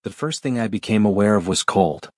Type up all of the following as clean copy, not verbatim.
The first thing I became aware of was cold.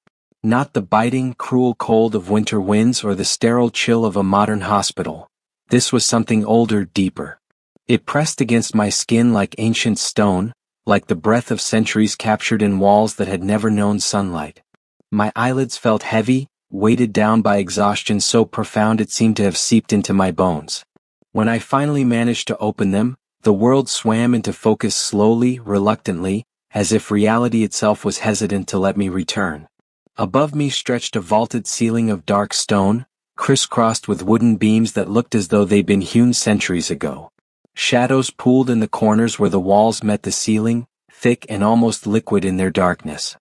Not the biting, cruel cold of winter winds or the sterile chill of a modern hospital. This was something older, deeper. It pressed against my skin like ancient stone, like the breath of centuries captured in walls that had never known sunlight. My eyelids felt heavy, weighted down by exhaustion so profound it seemed to have seeped into my bones. When I finally managed to open them, the world swam into focus slowly, reluctantly, as if reality itself was hesitant to let me return. Above me stretched a vaulted ceiling of dark stone, crisscrossed with wooden beams that looked as though they'd been hewn centuries ago. Shadows pooled in the corners where the walls met the ceiling, thick and almost liquid in their darkness.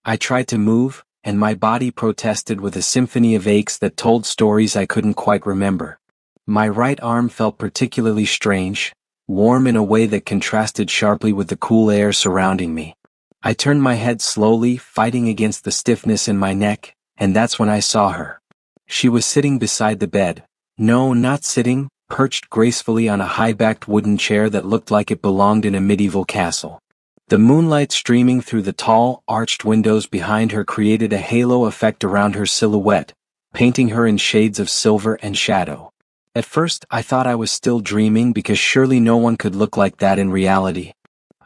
I tried to move, and my body protested with a symphony of aches that told stories I couldn't quite remember. My right arm felt particularly strange, warm in a way that contrasted sharply with the cool air surrounding me. I turned my head slowly, fighting against the stiffness in my neck, and that's when I saw her. She was sitting beside the bed. No, not sitting, perched gracefully on a high-backed wooden chair that looked like it belonged in a medieval castle. The moonlight streaming through the tall, arched windows behind her created a halo effect around her silhouette, painting her in shades of silver and shadow. At first, I thought I was still dreaming because surely no one could look like that in reality.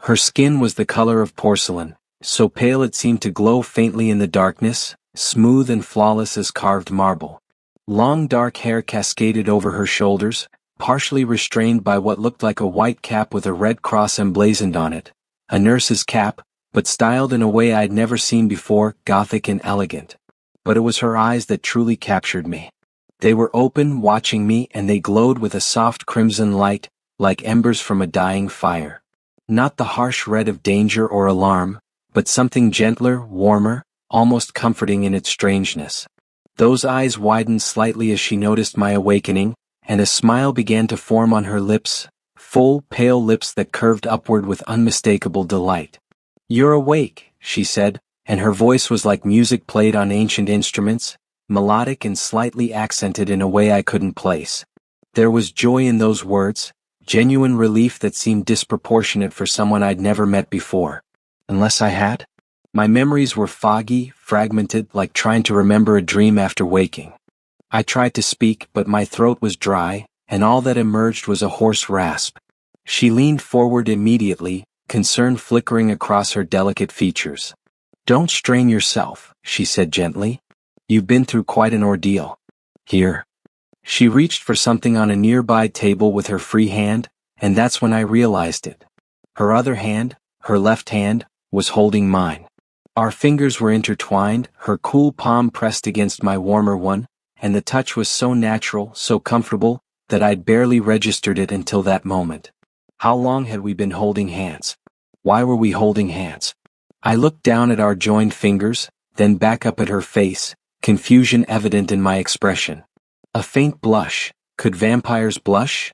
Her skin was the color of porcelain, so pale it seemed to glow faintly in the darkness, smooth and flawless as carved marble. Long dark hair cascaded over her shoulders, partially restrained by what looked like a white cap with a red cross emblazoned on it. A nurse's cap, but styled in a way I'd never seen before, gothic and elegant. But it was her eyes that truly captured me. They were open, watching me, and they glowed with a soft crimson light, like embers from a dying fire. Not the harsh red of danger or alarm, but something gentler, warmer, almost comforting in its strangeness. Those eyes widened slightly as she noticed my awakening, and a smile began to form on her lips, full, pale lips that curved upward with unmistakable delight. "You're awake," she said, and her voice was like music played on ancient instruments, melodic and slightly accented in a way I couldn't place. There was joy in those words, genuine relief that seemed disproportionate for someone I'd never met before. Unless I had? My memories were foggy, fragmented, like trying to remember a dream after waking. I tried to speak, but my throat was dry, and all that emerged was a hoarse rasp. She leaned forward immediately, concern flickering across her delicate features. "Don't strain yourself," she said gently. "You've been through quite an ordeal. Here." She reached for something on a nearby table with her free hand, and that's when I realized it. Her other hand, her left hand, was holding mine. Our fingers were intertwined, her cool palm pressed against my warmer one, and the touch was so natural, so comfortable, that I'd barely registered it until that moment. How long had we been holding hands? Why were we holding hands? I looked down at our joined fingers, then back up at her face, confusion evident in my expression. A faint blush, could vampires blush?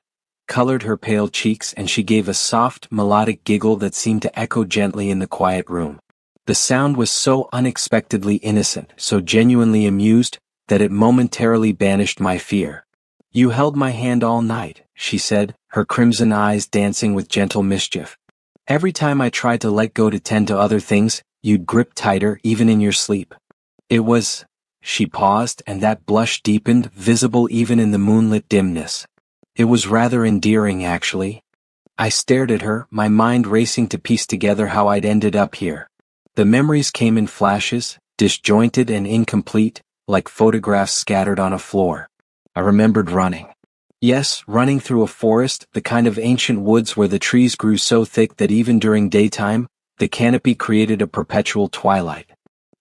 Colored her pale cheeks, and she gave a soft, melodic giggle that seemed to echo gently in the quiet room. The sound was so unexpectedly innocent, so genuinely amused, that it momentarily banished my fear. "You held my hand all night," she said, her crimson eyes dancing with gentle mischief. "Every time I tried to let go to tend to other things, you'd grip tighter, even in your sleep. It was..." She paused, and that blush deepened, visible even in the moonlit dimness. "It was rather endearing, actually." I stared at her, my mind racing to piece together how I'd ended up here. The memories came in flashes, disjointed and incomplete, like photographs scattered on a floor. I remembered running. Yes, running through a forest, the kind of ancient woods where the trees grew so thick that even during daytime, the canopy created a perpetual twilight.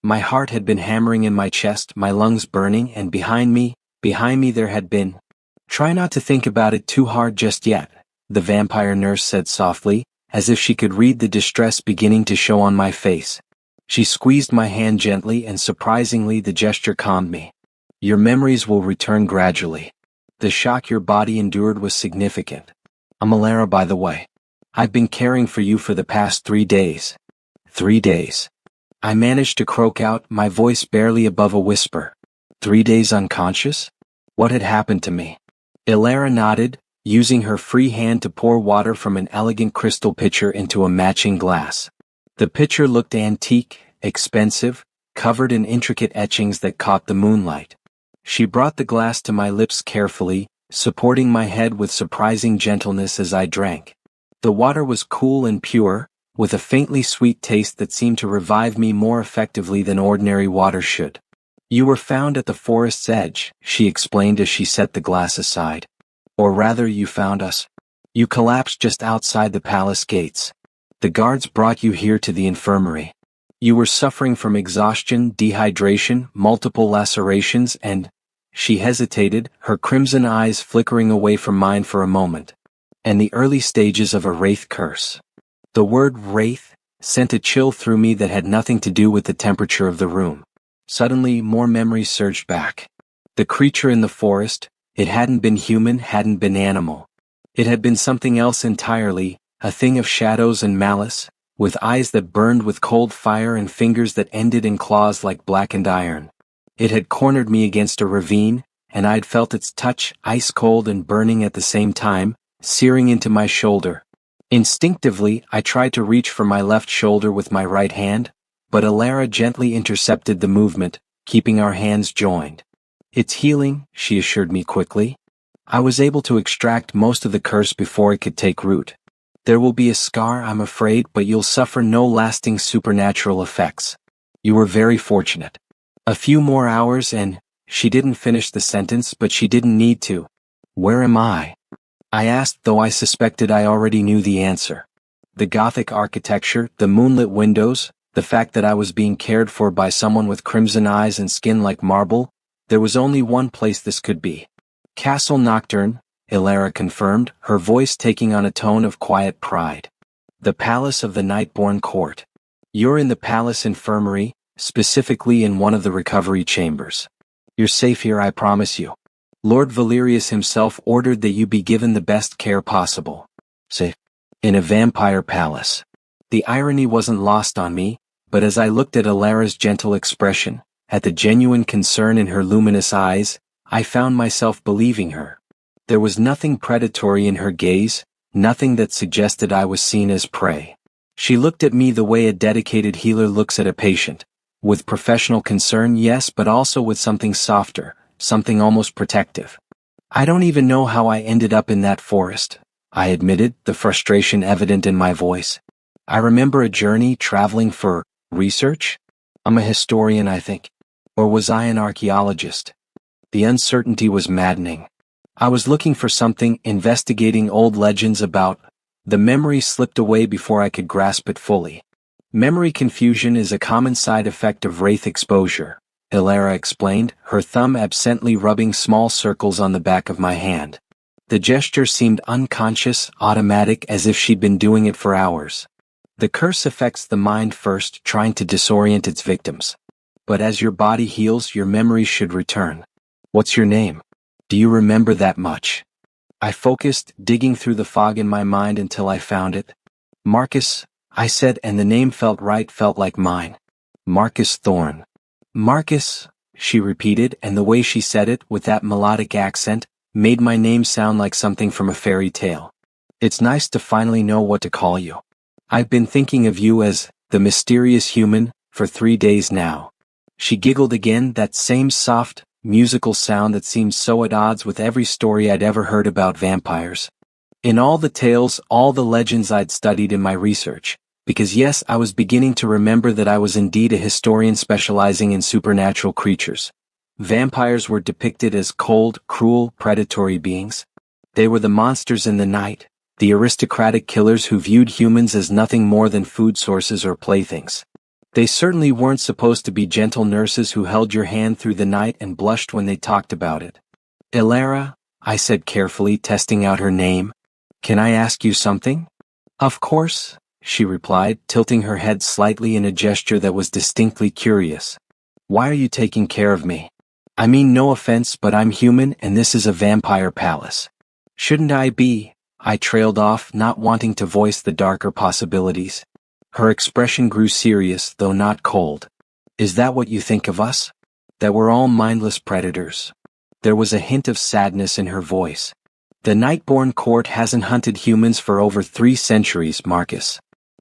My heart had been hammering in my chest, my lungs burning, and behind me there had been... "Try not to think about it too hard just yet," the vampire nurse said softly, as if she could read the distress beginning to show on my face. She squeezed my hand gently, and surprisingly the gesture calmed me. "Your memories will return gradually. The shock your body endured was significant. I'm Alara, by the way. I've been caring for you for the past 3 days." 3 days. I managed to croak out, my voice barely above a whisper. 3 days unconscious? What had happened to me? Alara nodded, using her free hand to pour water from an elegant crystal pitcher into a matching glass. The picture looked antique, expensive, covered in intricate etchings that caught the moonlight. She brought the glass to my lips carefully, supporting my head with surprising gentleness as I drank. The water was cool and pure, with a faintly sweet taste that seemed to revive me more effectively than ordinary water should. "You were found at the forest's edge," she explained as she set the glass aside. "Or rather, you found us. You collapsed just outside the palace gates. The guards brought you here to the infirmary. You were suffering from exhaustion, dehydration, multiple lacerations, and—" She hesitated, her crimson eyes flickering away from mine for a moment. "And the early stages of a wraith curse." The word wraith sent a chill through me that had nothing to do with the temperature of the room. Suddenly, more memories surged back. The creature in the forest, it hadn't been human, hadn't been animal. It had been something else entirely, a thing of shadows and malice, with eyes that burned with cold fire and fingers that ended in claws like blackened iron. It had cornered me against a ravine, and I'd felt its touch, ice cold and burning at the same time, searing into my shoulder. Instinctively, I tried to reach for my left shoulder with my right hand, but Alara gently intercepted the movement, keeping our hands joined. "It's healing," she assured me quickly. "I was able to extract most of the curse before it could take root. There will be a scar, I'm afraid, but you'll suffer no lasting supernatural effects. You were very fortunate. A few more hours and—" She didn't finish the sentence, but she didn't need to. "Where am I?" I asked, though I suspected I already knew the answer. The Gothic architecture, the moonlit windows, the fact that I was being cared for by someone with crimson eyes and skin like marble, there was only one place this could be. "Castle Nocturne," Ilara confirmed, her voice taking on a tone of quiet pride. "The Palace of the Nightborn Court. You're in the palace infirmary, specifically in one of the recovery chambers. You're safe here, I promise you. Lord Valerius himself ordered that you be given the best care possible. Safe. In a vampire palace." The irony wasn't lost on me, but as I looked at Alara's gentle expression, at the genuine concern in her luminous eyes, I found myself believing her. There was nothing predatory in her gaze, nothing that suggested I was seen as prey. She looked at me the way a dedicated healer looks at a patient, with professional concern, yes, but also with something softer, something almost protective. "I don't even know how I ended up in that forest," I admitted, the frustration evident in my voice. "I remember a journey traveling for research. I'm a historian, I think. Or was I an archaeologist?" The uncertainty was maddening. I was looking for something, investigating old legends about— The memory slipped away before I could grasp it fully. "Memory confusion is a common side effect of wraith exposure," Ilara explained, her thumb absently rubbing small circles on the back of my hand. The gesture seemed unconscious, automatic, as if she'd been doing it for hours. "The curse affects the mind first, trying to disorient its victims. But as your body heals, your memories should return. What's your name? Do you remember that much?" I focused, digging through the fog in my mind until I found it. "Marcus," I said, and the name felt right, felt like mine. "Marcus Thorne." "Marcus," she repeated, and the way she said it, with that melodic accent, made my name sound like something from a fairy tale. "It's nice to finally know what to call you. I've been thinking of you as the mysterious human for 3 days now." She giggled again, that same soft, musical sound that seemed so at odds with every story I'd ever heard about vampires. In all the tales, all the legends I'd studied in my research, because yes, I was beginning to remember that I was indeed a historian specializing in supernatural creatures. Vampires were depicted as cold, cruel, predatory beings. They were the monsters in the night, the aristocratic killers who viewed humans as nothing more than food sources or playthings. They certainly weren't supposed to be gentle nurses who held your hand through the night and blushed when they talked about it. "Ilara," I said carefully, testing out her name. "Can I ask you something?" "Of course," she replied, tilting her head slightly in a gesture that was distinctly curious. "Why are you taking care of me? I mean no offense, but I'm human and this is a vampire palace." "Shouldn't I be?" I trailed off, not wanting to voice the darker possibilities. Her expression grew serious, though not cold. "Is that what you think of us? That we're all mindless predators?" There was a hint of sadness in her voice. "The Nightborn Court hasn't hunted humans for over 3 centuries, Marcus.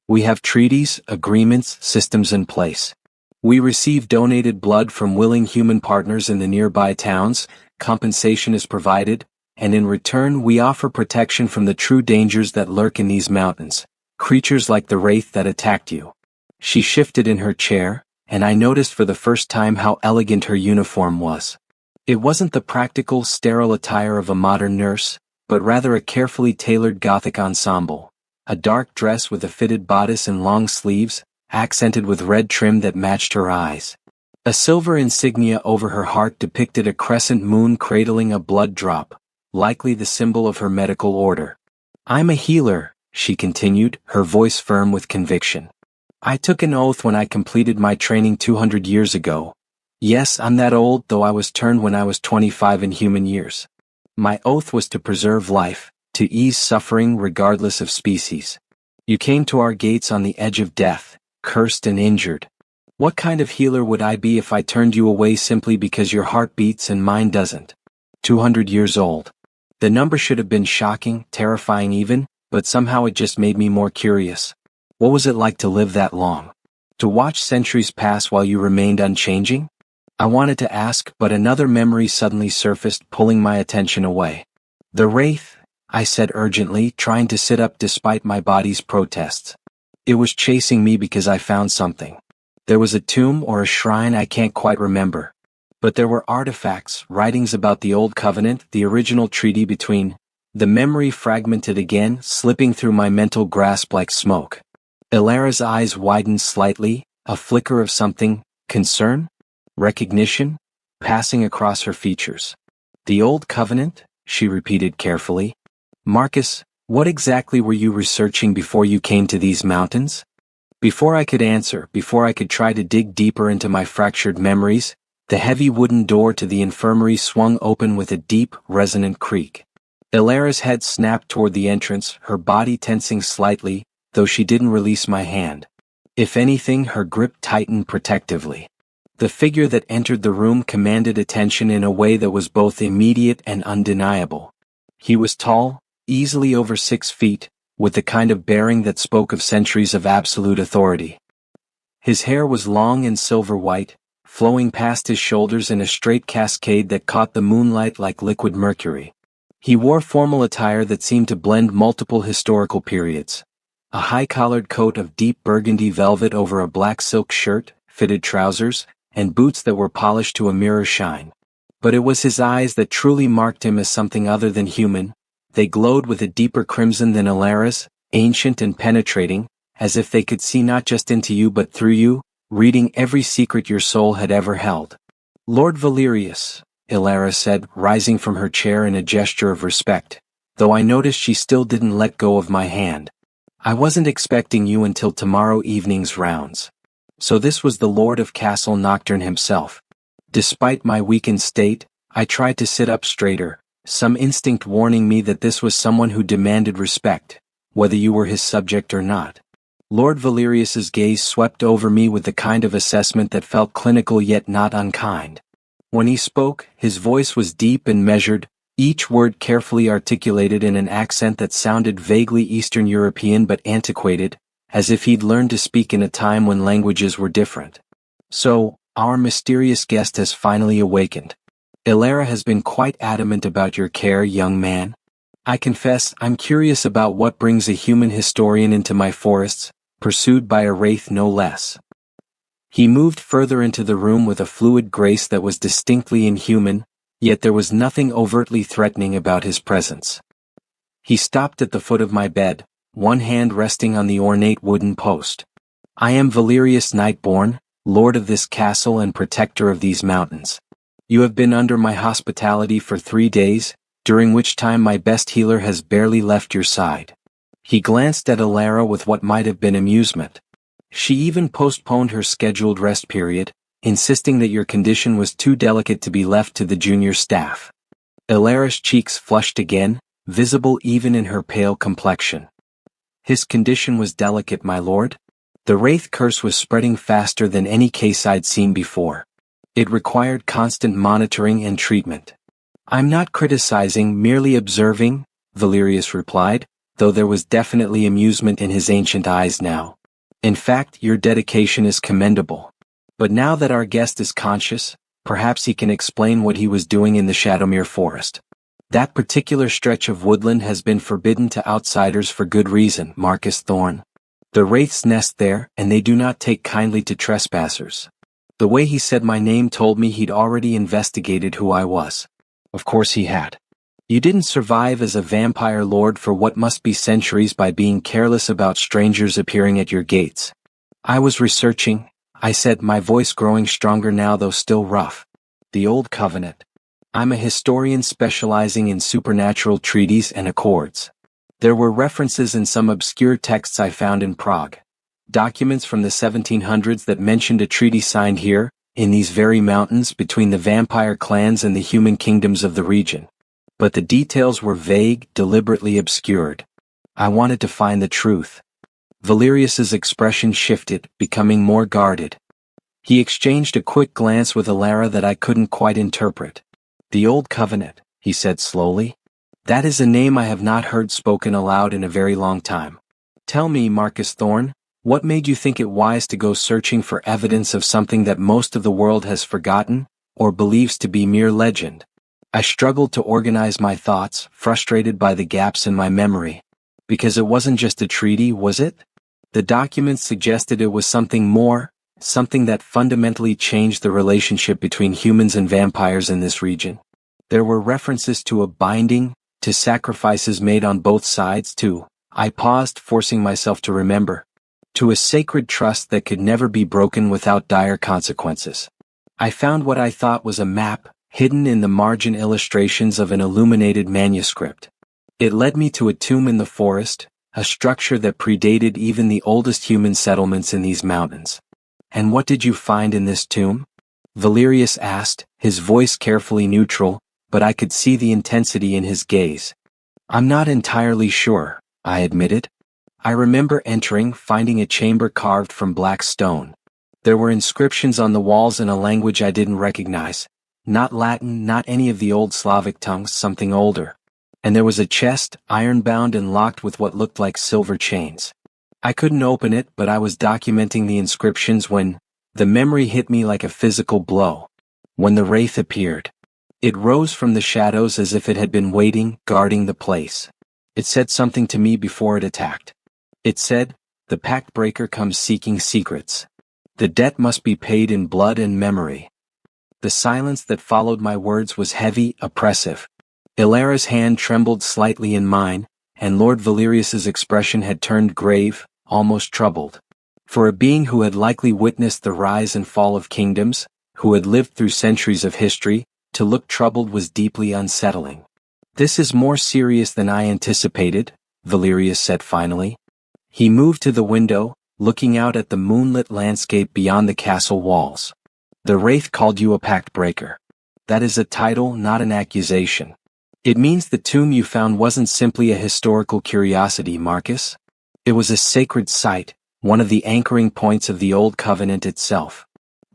We have treaties, agreements, systems in place. We receive donated blood from willing human partners in the nearby towns, compensation is provided, and in return we offer protection from the true dangers that lurk in these mountains, creatures like the wraith that attacked you. She shifted in her chair, and I noticed for the first time how elegant her uniform was. It wasn't the practical, sterile attire of a modern nurse, but rather a carefully tailored Gothic ensemble. A dark dress with a fitted bodice and long sleeves, accented with red trim that matched her eyes. A silver insignia over her heart depicted a crescent moon cradling a blood drop, likely the symbol of her medical order. "I'm a healer," she continued, her voice firm with conviction. "I took an oath when I completed my training 200 years ago. Yes, I'm that old, though I was turned when I was 25 in human years. My oath was to preserve life, to ease suffering regardless of species. You came to our gates on the edge of death, cursed and injured. What kind of healer would I be if I turned you away simply because your heart beats and mine doesn't? 200 years old. The number should have been shocking, terrifying even, but somehow it just made me more curious. What was it like to live that long? To watch centuries pass while you remained unchanging? I wanted to ask, but another memory suddenly surfaced, pulling my attention away. "The wraith," I said urgently, trying to sit up despite my body's protests. "It was chasing me because I found something. There was a tomb or a shrine, I can't quite remember. But there were artifacts, writings about the Old Covenant, the original treaty between—" The memory fragmented again, slipping through my mental grasp like smoke. Ilara's eyes widened slightly, a flicker of something, concern? Recognition? Passing across her features. "The Old Covenant?" she repeated carefully. "Marcus, what exactly were you researching before you came to these mountains?" Before I could answer, before I could try to dig deeper into my fractured memories, the heavy wooden door to the infirmary swung open with a deep, resonant creak. Ilara's head snapped toward the entrance, her body tensing slightly, though she didn't release my hand. If anything, her grip tightened protectively. The figure that entered the room commanded attention in a way that was both immediate and undeniable. He was tall, easily over 6 feet, with the kind of bearing that spoke of centuries of absolute authority. His hair was long and silver white, flowing past his shoulders in a straight cascade that caught the moonlight like liquid mercury. He wore formal attire that seemed to blend multiple historical periods. A high-collared coat of deep burgundy velvet over a black silk shirt, fitted trousers, and boots that were polished to a mirror shine. But it was his eyes that truly marked him as something other than human. They glowed with a deeper crimson than Ilara's, ancient and penetrating, as if they could see not just into you but through you, reading every secret your soul had ever held. "Lord Valerius," Ilara said, rising from her chair in a gesture of respect, though I noticed she still didn't let go of my hand. "I wasn't expecting you until tomorrow evening's rounds." So this was the Lord of Castle Nocturne himself. Despite my weakened state, I tried to sit up straighter, some instinct warning me that this was someone who demanded respect, whether you were his subject or not. Lord Valerius's gaze swept over me with the kind of assessment that felt clinical yet not unkind. When he spoke, his voice was deep and measured, each word carefully articulated in an accent that sounded vaguely Eastern European but antiquated, as if he'd learned to speak in a time when languages were different. "So, our mysterious guest has finally awakened. Ilara has been quite adamant about your care, young man. I confess, I'm curious about what brings a human historian into my forests, pursued by a wraith no less." He moved further into the room with a fluid grace that was distinctly inhuman, yet there was nothing overtly threatening about his presence. He stopped at the foot of my bed, one hand resting on the ornate wooden post. "I am Valerius Nightborn, lord of this castle and protector of these mountains. You have been under my hospitality for 3 days, during which time my best healer has barely left your side." He glanced at Ilara with what might have been amusement. "She even postponed her scheduled rest period, insisting that your condition was too delicate to be left to the junior staff." Ilara's cheeks flushed again, visible even in her pale complexion. "His condition was delicate, my lord? The wraith curse was spreading faster than any case I'd seen before. It required constant monitoring and treatment." "I'm not criticizing, merely observing," Valerius replied, though there was definitely amusement in his ancient eyes now. In fact, your dedication is commendable. But now that our guest is conscious, perhaps he can explain what he was doing in the Shadowmere forest. That particular stretch of woodland has been forbidden to outsiders for good reason, Marcus Thorne. The wraiths nest there, and they do not take kindly to trespassers. The way he said my name told me he'd already investigated who I was. Of course he had. You didn't survive as a vampire lord for what must be centuries by being careless about strangers appearing at your gates. I was researching, I said, my voice growing stronger now though still rough. The Old Covenant. I'm a historian specializing in supernatural treaties and accords. There were references in some obscure texts I found in Prague. Documents from the 1700s that mentioned a treaty signed here, in these very mountains between the vampire clans and the human kingdoms of the region. But the details were vague, deliberately obscured. I wanted to find the truth. Valerius's expression shifted, becoming more guarded. He exchanged a quick glance with Alara that I couldn't quite interpret. The Old Covenant, he said slowly. That is a name I have not heard spoken aloud in a very long time. Tell me, Marcus Thorne, what made you think it wise to go searching for evidence of something that most of the world has forgotten, or believes to be mere legend? I struggled to organize my thoughts, frustrated by the gaps in my memory. Because it wasn't just a treaty, was it? The documents suggested it was something more, something that fundamentally changed the relationship between humans and vampires in this region. There were references to a binding, to sacrifices made on both sides, to, I paused, forcing myself to remember, to a sacred trust that could never be broken without dire consequences. I found what I thought was a map, hidden in the margin illustrations of an illuminated manuscript. It led me to a tomb in the forest, a structure that predated even the oldest human settlements in these mountains. And what did you find in this tomb? Valerius asked, his voice carefully neutral, but I could see the intensity in his gaze. I'm not entirely sure, I admitted. I remember entering, finding a chamber carved from black stone. There were inscriptions on the walls in a language I didn't recognize. Not Latin, not any of the old Slavic tongues, something older. And there was a chest, iron-bound and locked with what looked like silver chains. I couldn't open it, but I was documenting the inscriptions when the memory hit me like a physical blow. When the wraith appeared. It rose from the shadows as if it had been waiting, guarding the place. It said something to me before it attacked. It said, the pact breaker comes seeking secrets. The debt must be paid in blood and memory. The silence that followed my words was heavy, oppressive. Ilara's hand trembled slightly in mine, and Lord Valerius's expression had turned grave, almost troubled. For a being who had likely witnessed the rise and fall of kingdoms, who had lived through centuries of history, to look troubled was deeply unsettling. This is more serious than I anticipated, Valerius said finally. He moved to the window, looking out at the moonlit landscape beyond the castle walls. The wraith called you a pact breaker. That is a title, not an accusation. It means the tomb you found wasn't simply a historical curiosity, Marcus. It was a sacred site, one of the anchoring points of the Old Covenant itself.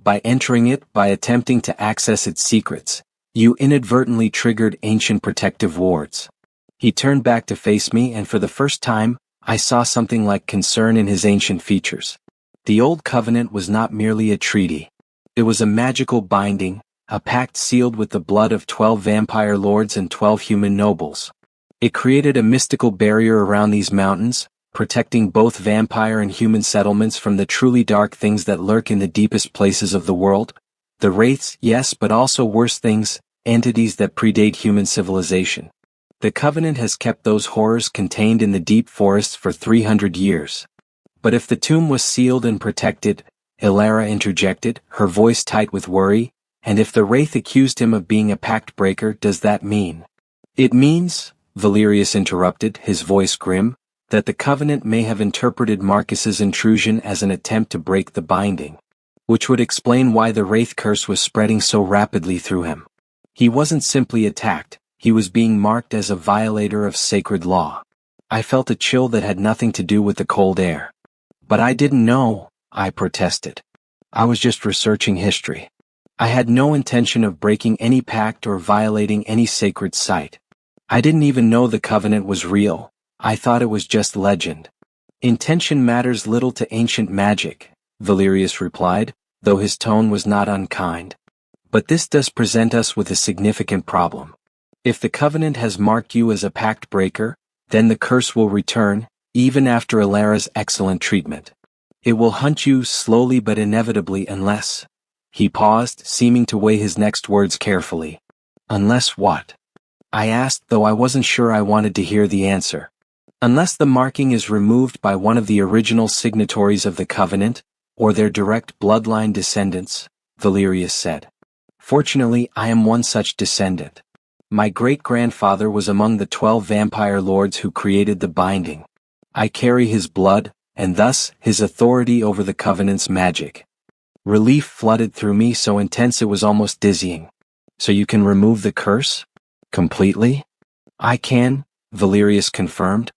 By entering it, by attempting to access its secrets, you inadvertently triggered ancient protective wards. He turned back to face me, and for the first time, I saw something like concern in his ancient features. The Old Covenant was not merely a treaty. It was a magical binding, a pact sealed with the blood of 12 vampire lords and 12 human nobles. It created a mystical barrier around these mountains, protecting both vampire and human settlements from the truly dark things that lurk in the deepest places of the world. The wraiths, yes, but also worse things, entities that predate human civilization. The Covenant has kept those horrors contained in the deep forests for 300 years. But if the tomb was sealed and protected, Ilara interjected, her voice tight with worry, and if the wraith accused him of being a pact breaker, does that mean? It means, Valerius interrupted, his voice grim, that the Covenant may have interpreted Marcus's intrusion as an attempt to break the binding. Which would explain why the wraith curse was spreading so rapidly through him. He wasn't simply attacked, he was being marked as a violator of sacred law. I felt a chill that had nothing to do with the cold air. But I didn't know, I protested. I was just researching history. I had no intention of breaking any pact or violating any sacred site. I didn't even know the Covenant was real, I thought it was just legend. Intention matters little to ancient magic, Valerius replied, though his tone was not unkind. But this does present us with a significant problem. If the Covenant has marked you as a pact breaker, then the curse will return, even after Alara's excellent treatment. It will hunt you slowly but inevitably unless... He paused, seeming to weigh his next words carefully. Unless what? I asked, though I wasn't sure I wanted to hear the answer. Unless the marking is removed by one of the original signatories of the Covenant, or their direct bloodline descendants, Valerius said. Fortunately, I am one such descendant. My great-grandfather was among the 12 vampire lords who created the binding. I carry his blood, and thus his authority over the Covenant's magic. Relief flooded through me so intense it was almost dizzying. So you can remove the curse? Completely? I can, Valerius confirmed.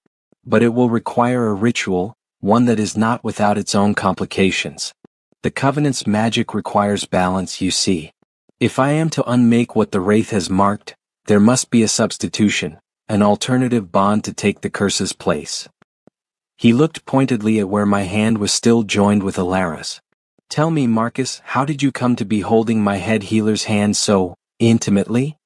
But it will require a ritual, one that is not without its own complications. The Covenant's magic requires balance, you see. If I am to unmake what the Wraith has marked, there must be a substitution, an alternative bond to take the curse's place. He looked pointedly at where my hand was still joined with Alara's. Tell me, Marcus, how did you come to be holding my head healer's hand so intimately?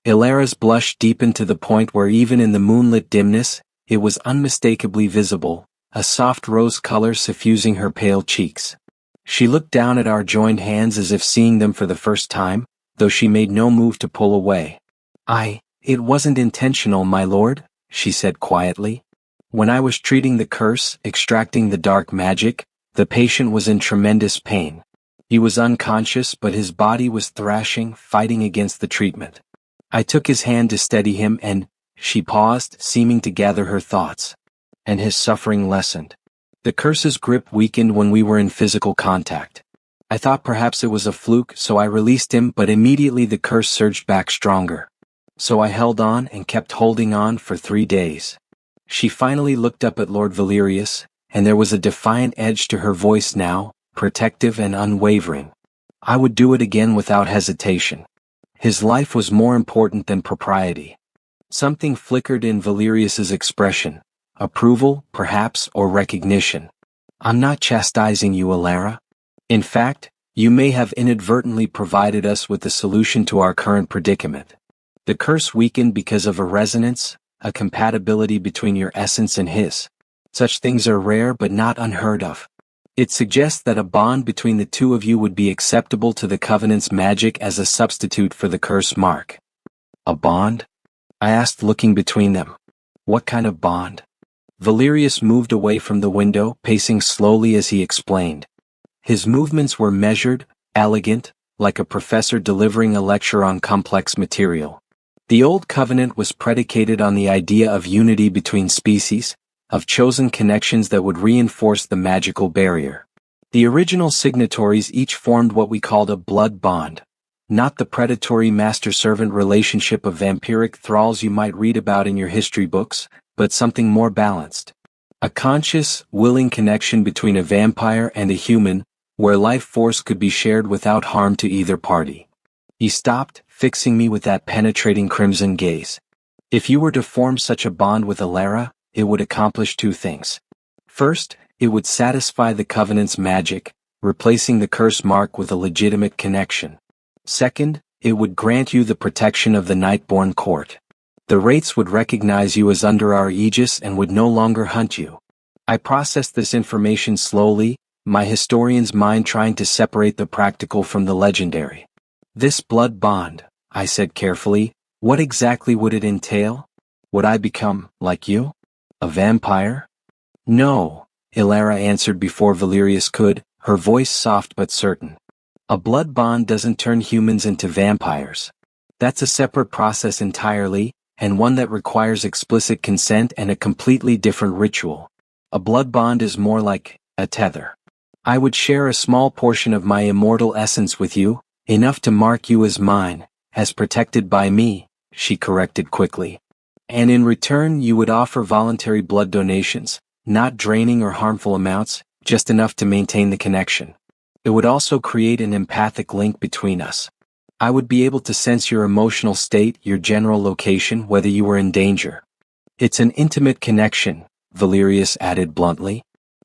Alara's blush deepened to the point where even in the moonlit dimness, it was unmistakably visible, a soft rose color suffusing her pale cheeks. She looked down at our joined hands as if seeing them for the first time, though she made no move to pull away. It wasn't intentional, my lord, she said quietly. When I was treating the curse, extracting the dark magic, the patient was in tremendous pain. He was unconscious, but his body was thrashing, fighting against the treatment. I took his hand to steady him and, she paused, seeming to gather her thoughts. And his suffering lessened. The curse's grip weakened when we were in physical contact. I thought perhaps it was a fluke, so I released him, but immediately the curse surged back stronger. So I held on and kept holding on for 3 days. She finally looked up at Lord Valerius, and there was a defiant edge to her voice now, protective and unwavering. I would do it again without hesitation. His life was more important than propriety. Something flickered in Valerius's expression. Approval, perhaps, or recognition. I'm not chastising you, Alara. In fact, you may have inadvertently provided us with the solution to our current predicament. The curse weakened because of a resonance, a compatibility between your essence and his. Such things are rare but not unheard of. It suggests that a bond between the two of you would be acceptable to the Covenant's magic as a substitute for the curse mark. A bond? I asked, looking between them. What kind of bond? Valerius moved away from the window, pacing slowly as he explained. His movements were measured, elegant, like a professor delivering a lecture on complex material. The Old Covenant was predicated on the idea of unity between species, of chosen connections that would reinforce the magical barrier. The original signatories each formed what we called a blood bond, not the predatory master-servant relationship of vampiric thralls you might read about in your history books, but something more balanced. A conscious, willing connection between a vampire and a human, where life force could be shared without harm to either party. He stopped, fixing me with that penetrating crimson gaze. If you were to form such a bond with Alara, it would accomplish 2 things. First, it would satisfy the Covenant's magic, replacing the curse mark with a legitimate connection. Second, it would grant you the protection of the Nightborn Court. The Wraiths would recognize you as under our aegis and would no longer hunt you. I processed this information slowly, my historian's mind trying to separate the practical from the legendary. This blood bond, I said carefully, what exactly would it entail? Would I become, like you, a vampire? No, Alara answered before Valerius could, her voice soft but certain. A blood bond doesn't turn humans into vampires. That's a separate process entirely, and one that requires explicit consent and a completely different ritual. A blood bond is more like a tether. I would share a small portion of my immortal essence with you, enough to mark you as mine, as protected by me, she corrected quickly. And in return you would offer voluntary blood donations, not draining or harmful amounts, just enough to maintain the connection. It would also create an empathic link between us. I would be able to sense your emotional state, your general location, whether you were in danger. It's an intimate connection, Valerius added bluntly.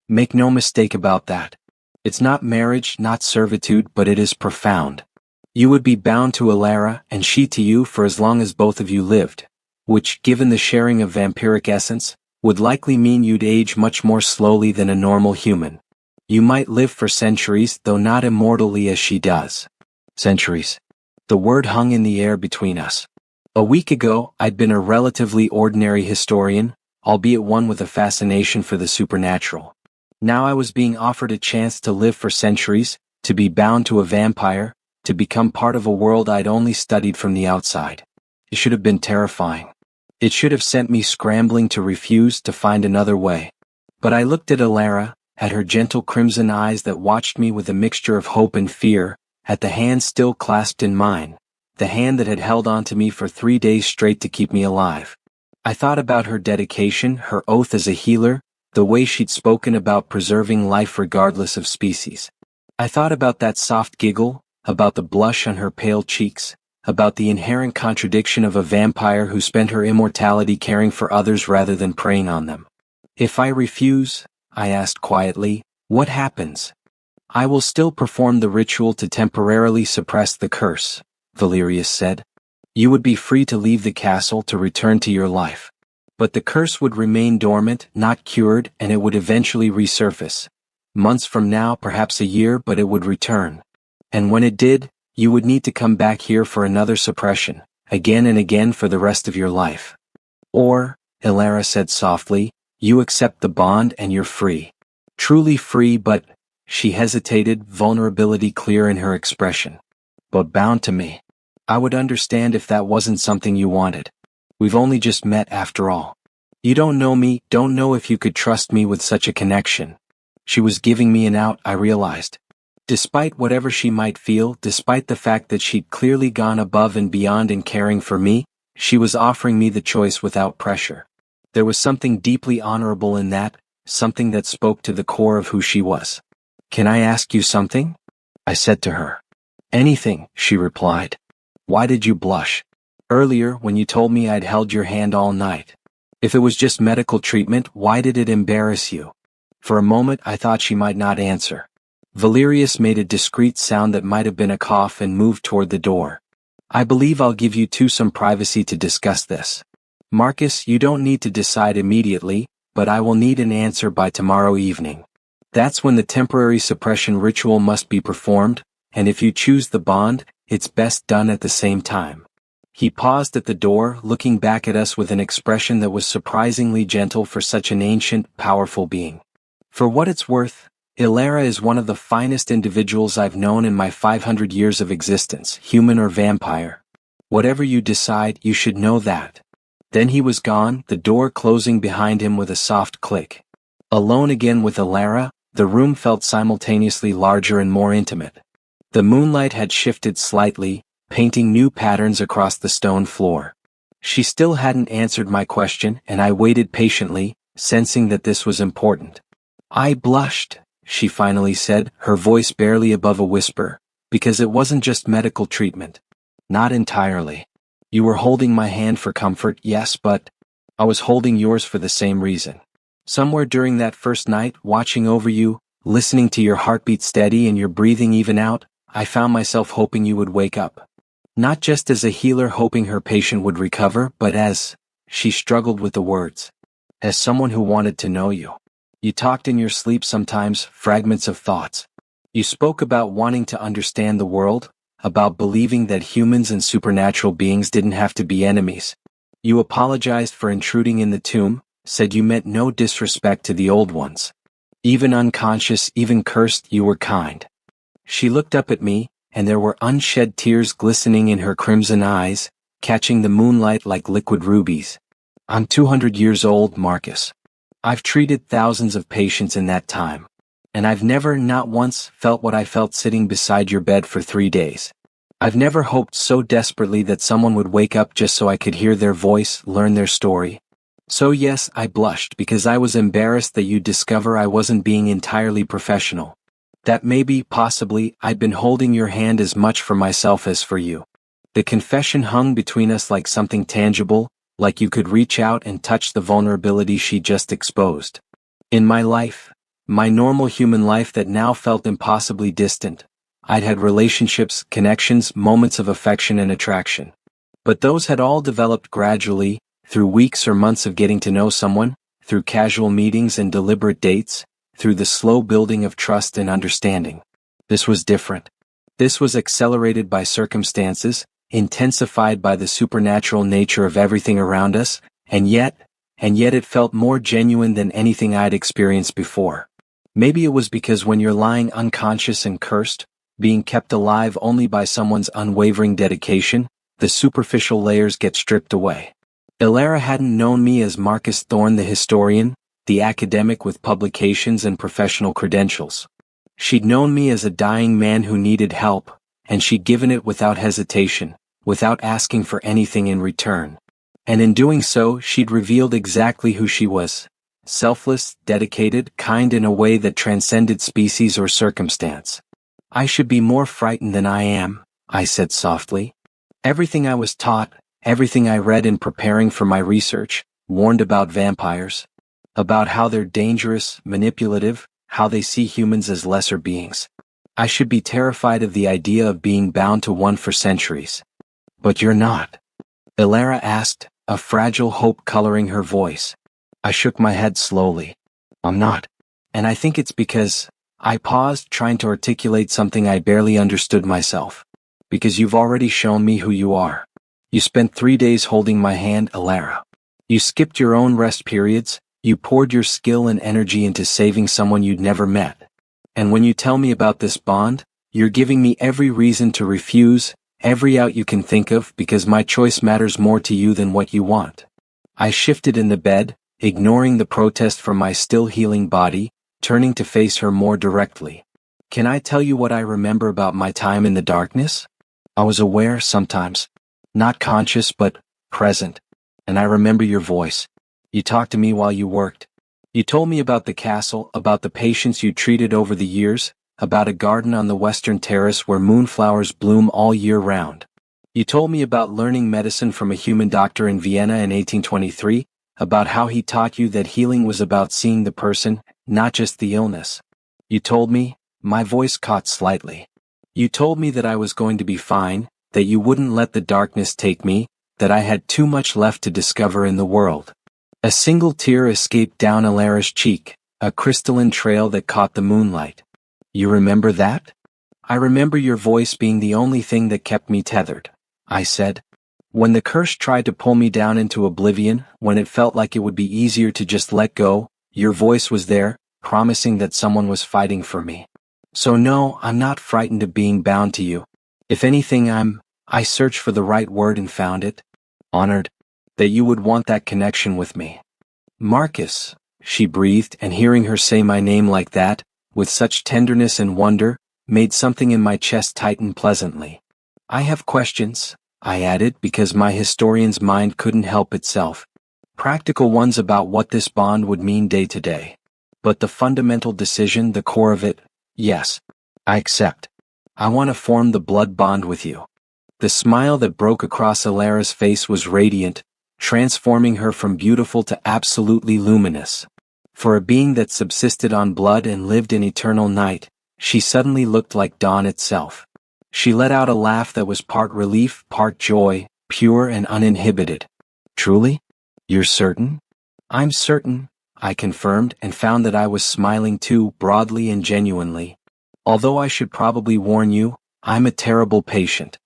Make no mistake about that. It's not marriage, not servitude, but it is profound. You would be bound to Elara and she to you for as long as both of you lived, which, given the sharing of vampiric essence, would likely mean you'd age much more slowly than a normal human. You might live for centuries, though not immortally as she does. Centuries. The word hung in the air between us. A week ago, I'd been a relatively ordinary historian, albeit one with a fascination for the supernatural. Now I was being offered a chance to live for centuries, to be bound to a vampire, to become part of a world I'd only studied from the outside. It should have been terrifying. It should have sent me scrambling to refuse to find another way. But I looked at Elara, at her gentle crimson eyes that watched me with a mixture of hope and fear, at the hand still clasped in mine, the hand that had held on to me for 3 days straight to keep me alive. I thought about her dedication, her oath as a healer, the way she'd spoken about preserving life regardless of species. I thought about that soft giggle, about the blush on her pale cheeks, about the inherent contradiction of a vampire who spent her immortality caring for others rather than preying on them. If I refuse, I asked quietly, what happens? I will still perform the ritual to temporarily suppress the curse, Valerius said. You would be free to leave the castle to return to your life. But the curse would remain dormant, not cured, and it would eventually resurface. Months from now, perhaps a year, but it would return. And when it did, you would need to come back here for another suppression, again and again for the rest of your life. Or, Elara said softly, you accept the bond and you're free. Truly free, but, she hesitated, vulnerability clear in her expression. But bound to me. I would understand if that wasn't something you wanted. We've only just met after all. You don't know me, don't know if you could trust me with such a connection. She was giving me an out, I realized. Despite whatever she might feel, despite the fact that she'd clearly gone above and beyond in caring for me, she was offering me the choice without pressure. There was something deeply honorable in that, something that spoke to the core of who she was. Can I ask you something? I said to her. Anything, she replied. Why did you blush? Earlier, when you told me I'd held your hand all night. If it was just medical treatment, why did it embarrass you? For a moment I thought she might not answer. Valerius made a discreet sound that might have been a cough and moved toward the door. I believe I'll give you two some privacy to discuss this. Marcus, you don't need to decide immediately, but I will need an answer by tomorrow evening. That's when the temporary suppression ritual must be performed, and if you choose the bond, it's best done at the same time. He paused at the door, looking back at us with an expression that was surprisingly gentle for such an ancient, powerful being. For what it's worth, Elara is one of the finest individuals I've known in my 500 years of existence, human or vampire. Whatever you decide, you should know that. Then he was gone, the door closing behind him with a soft click. Alone again with Elara, the room felt simultaneously larger and more intimate. The moonlight had shifted slightly, painting new patterns across the stone floor. She still hadn't answered my question, and I waited patiently, sensing that this was important. I blushed, she finally said, her voice barely above a whisper, because it wasn't just medical treatment. Not entirely. You were holding my hand for comfort, yes, but I was holding yours for the same reason. Somewhere during that first night, watching over you, listening to your heartbeat steady and your breathing even out, I found myself hoping you would wake up. Not just as a healer hoping her patient would recover, but as, she struggled with the words, as someone who wanted to know you. You talked in your sleep sometimes, fragments of thoughts. You spoke about wanting to understand the world, about believing that humans and supernatural beings didn't have to be enemies. You apologized for intruding in the tomb, said you meant no disrespect to the old ones. Even unconscious, even cursed, you were kind. She looked up at me, and there were unshed tears glistening in her crimson eyes, catching the moonlight like liquid rubies. I'm 200 years old, Marcus. I've treated thousands of patients in that time. And I've never, not once, felt what I felt sitting beside your bed for 3 days. I've never hoped so desperately that someone would wake up just so I could hear their voice, learn their story. So yes, I blushed because I was embarrassed that you'd discover I wasn't being entirely professional. That maybe, possibly, I'd been holding your hand as much for myself as for you. The confession hung between us like something tangible, like you could reach out and touch the vulnerability she just exposed. In my life, my normal human life that now felt impossibly distant, I'd had relationships, connections, moments of affection and attraction. But those had all developed gradually, through weeks or months of getting to know someone, through casual meetings and deliberate dates, through the slow building of trust and understanding. This was different. This was accelerated by circumstances, intensified by the supernatural nature of everything around us, and yet it felt more genuine than anything I'd experienced before. Maybe it was because when you're lying unconscious and cursed, being kept alive only by someone's unwavering dedication, the superficial layers get stripped away. Ilara hadn't known me as Marcus Thorne the historian, the academic with publications and professional credentials. She'd known me as a dying man who needed help, and she'd given it without hesitation, without asking for anything in return. And in doing so, she'd revealed exactly who she was. Selfless, dedicated, kind in a way that transcended species or circumstance. I should be more frightened than I am, I said softly. Everything I was taught, everything I read in preparing for my research, warned about vampires. About how they're dangerous, manipulative, how they see humans as lesser beings. I should be terrified of the idea of being bound to one for centuries. But you're not. Ilara asked, a fragile hope coloring her voice. I shook my head slowly. I'm not. And I think it's because I paused, trying to articulate something I barely understood myself. Because you've already shown me who you are. You spent 3 days holding my hand, Ilara. You skipped your own rest periods, you poured your skill and energy into saving someone you'd never met. And when you tell me about this bond, you're giving me every reason to refuse, every out you can think of, because my choice matters more to you than what you want. I shifted in the bed, ignoring the protest from my still healing body, turning to face her more directly. Can I tell you what I remember about my time in the darkness? I was aware sometimes, not conscious but present, and I remember your voice. You talked to me while you worked. You told me about the castle, about the patients you treated over the years, about a garden on the western terrace where moonflowers bloom all year round. You told me about learning medicine from a human doctor in Vienna in 1823, about how he taught you that healing was about seeing the person, not just the illness. You told me, my voice caught slightly. You told me that I was going to be fine, that you wouldn't let the darkness take me, that I had too much left to discover in the world. A single tear escaped down Ilara's cheek, a crystalline trail that caught the moonlight. You remember that? I remember your voice being the only thing that kept me tethered, I said. When the curse tried to pull me down into oblivion, when it felt like it would be easier to just let go, your voice was there, promising that someone was fighting for me. So no, I'm not frightened of being bound to you. If anything, I searched for the right word and found it. Honored. That you would want that connection with me. Marcus, she breathed, and hearing her say my name like that, with such tenderness and wonder, made something in my chest tighten pleasantly. I have questions, I added, because my historian's mind couldn't help itself. Practical ones about what this bond would mean day to day. But the fundamental decision, the core of it, yes, I accept. I want to form the blood bond with you. The smile that broke across Ilara's face was radiant, transforming her from beautiful to absolutely luminous. For a being that subsisted on blood and lived in eternal night, she suddenly looked like dawn itself. She let out a laugh that was part relief, part joy, pure and uninhibited. Truly? You're certain? I'm certain, I confirmed, and found that I was smiling too, broadly and genuinely. Although I should probably warn you, I'm a terrible patient.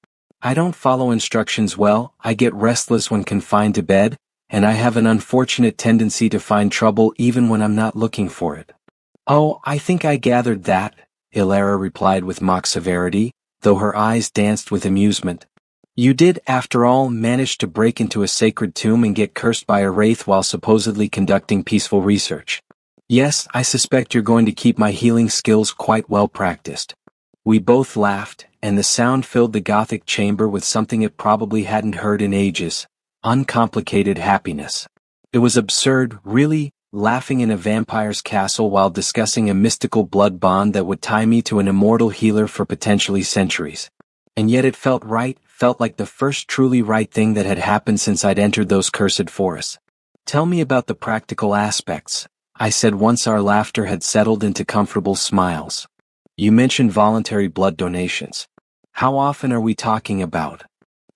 I don't follow instructions well, I get restless when confined to bed, and I have an unfortunate tendency to find trouble even when I'm not looking for it. Oh, I think I gathered that, Ilara replied with mock severity, though her eyes danced with amusement. You did, after all, manage to break into a sacred tomb and get cursed by a wraith while supposedly conducting peaceful research. Yes, I suspect you're going to keep my healing skills quite well practiced. We both laughed, and the sound filled the Gothic chamber with something it probably hadn't heard in ages, uncomplicated happiness. It was absurd, really, laughing in a vampire's castle while discussing a mystical blood bond that would tie me to an immortal healer for potentially centuries. And yet it felt right, felt like the first truly right thing that had happened since I'd entered those cursed forests. Tell me about the practical aspects, I said once our laughter had settled into comfortable smiles. You mentioned voluntary blood donations. How often are we talking about?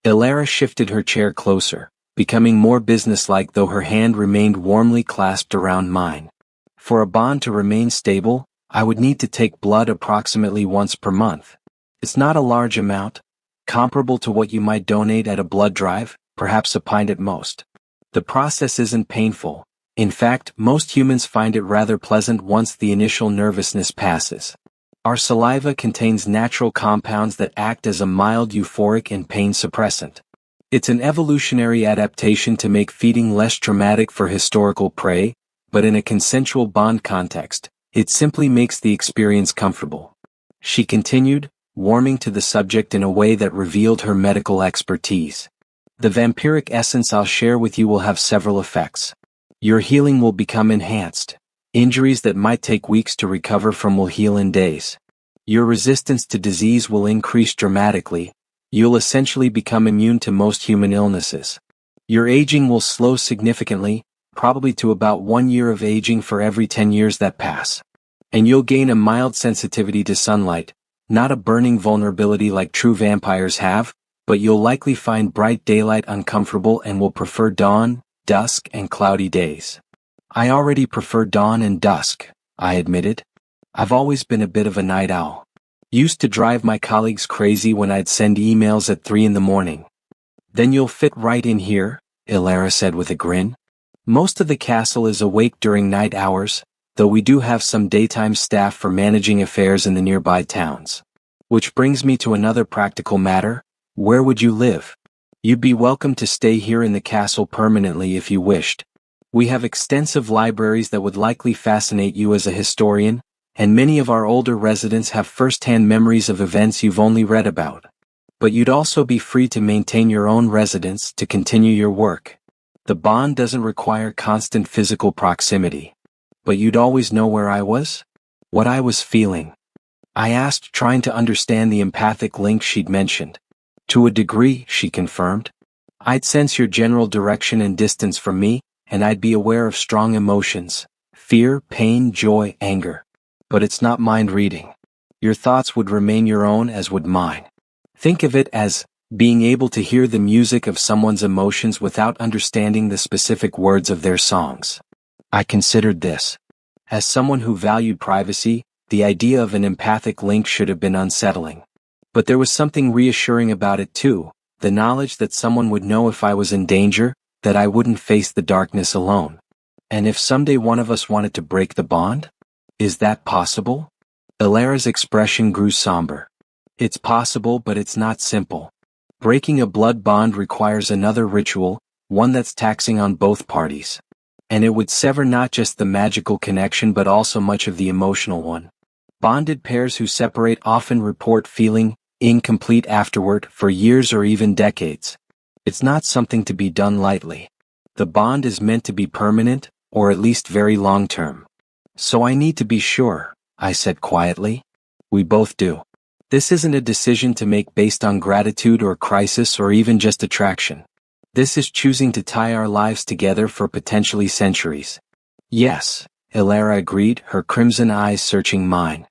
Ilara shifted her chair closer, becoming more businesslike though her hand remained warmly clasped around mine. For a bond to remain stable, I would need to take blood approximately once per month. It's not a large amount, comparable to what you might donate at a blood drive, perhaps a pint at most. The process isn't painful. In fact, most humans find it rather pleasant once the initial nervousness passes. Our saliva contains natural compounds that act as a mild euphoric and pain suppressant. It's an evolutionary adaptation to make feeding less traumatic for historical prey, but in a consensual bond context, it simply makes the experience comfortable. She continued, warming to the subject in a way that revealed her medical expertise. The vampiric essence I'll share with you will have several effects. Your healing will become enhanced. Injuries that might take weeks to recover from will heal in days. Your resistance to disease will increase dramatically. You'll essentially become immune to most human illnesses. Your aging will slow significantly, probably to about 1 year of aging for every 10 years that pass. And you'll gain a mild sensitivity to sunlight, not a burning vulnerability like true vampires have, but you'll likely find bright daylight uncomfortable and will prefer dawn, dusk, and cloudy days. I already prefer dawn and dusk, I admitted. I've always been a bit of a night owl. Used to drive my colleagues crazy when I'd send emails at 3 in the morning. Then you'll fit right in here, Ilara said with a grin. Most of the castle is awake during night hours, though we do have some daytime staff for managing affairs in the nearby towns. Which brings me to another practical matter. Where would you live? You'd be welcome to stay here in the castle permanently if you wished. We have extensive libraries that would likely fascinate you as a historian, and many of our older residents have first-hand memories of events you've only read about. But you'd also be free to maintain your own residence to continue your work. The bond doesn't require constant physical proximity. But you'd always know where I was? What I was feeling? I asked, trying to understand the empathic link she'd mentioned. To a degree, she confirmed. I'd sense your general direction and distance from me, and I'd be aware of strong emotions. Fear, pain, joy, anger. But it's not mind reading. Your thoughts would remain your own as would mine. Think of it as being able to hear the music of someone's emotions without understanding the specific words of their songs. I considered this. As someone who valued privacy, the idea of an empathic link should have been unsettling. But there was something reassuring about it too, the knowledge that someone would know if I was in danger, that I wouldn't face the darkness alone. And if someday one of us wanted to break the bond? Is that possible? Ilara's expression grew somber. It's possible, but it's not simple. Breaking a blood bond requires another ritual, one that's taxing on both parties. And it would sever not just the magical connection but also much of the emotional one. Bonded pairs who separate often report feeling incomplete afterward for years or even decades. It's not something to be done lightly. The bond is meant to be permanent, or at least very long-term. So I need to be sure, I said quietly. We both do. This isn't a decision to make based on gratitude or crisis or even just attraction. This is choosing to tie our lives together for potentially centuries. Yes, Ilara agreed, her crimson eyes searching mine.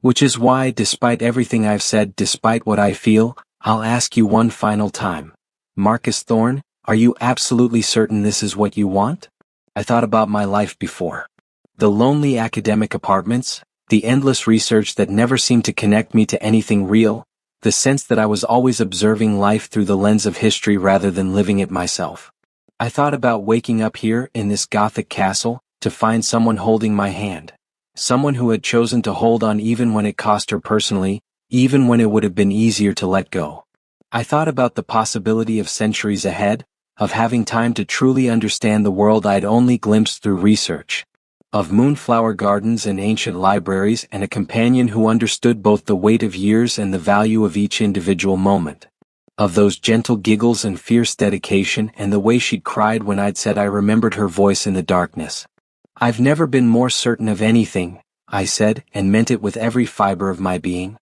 Which is why, despite everything I've said, despite what I feel, I'll ask you one final time. Marcus Thorne, are you absolutely certain this is what you want? I thought about my life before. The lonely academic apartments, the endless research that never seemed to connect me to anything real, the sense that I was always observing life through the lens of history rather than living it myself. I thought about waking up here in this Gothic castle, to find someone holding my hand. Someone who had chosen to hold on even when it cost her personally, even when it would have been easier to let go. I thought about the possibility of centuries ahead, of having time to truly understand the world I'd only glimpsed through research. Of moonflower gardens and ancient libraries and a companion who understood both the weight of years and the value of each individual moment. Of those gentle giggles and fierce dedication and the way she'd cried when I'd said I remembered her voice in the darkness. I've never been more certain of anything, I said, and meant it with every fiber of my being.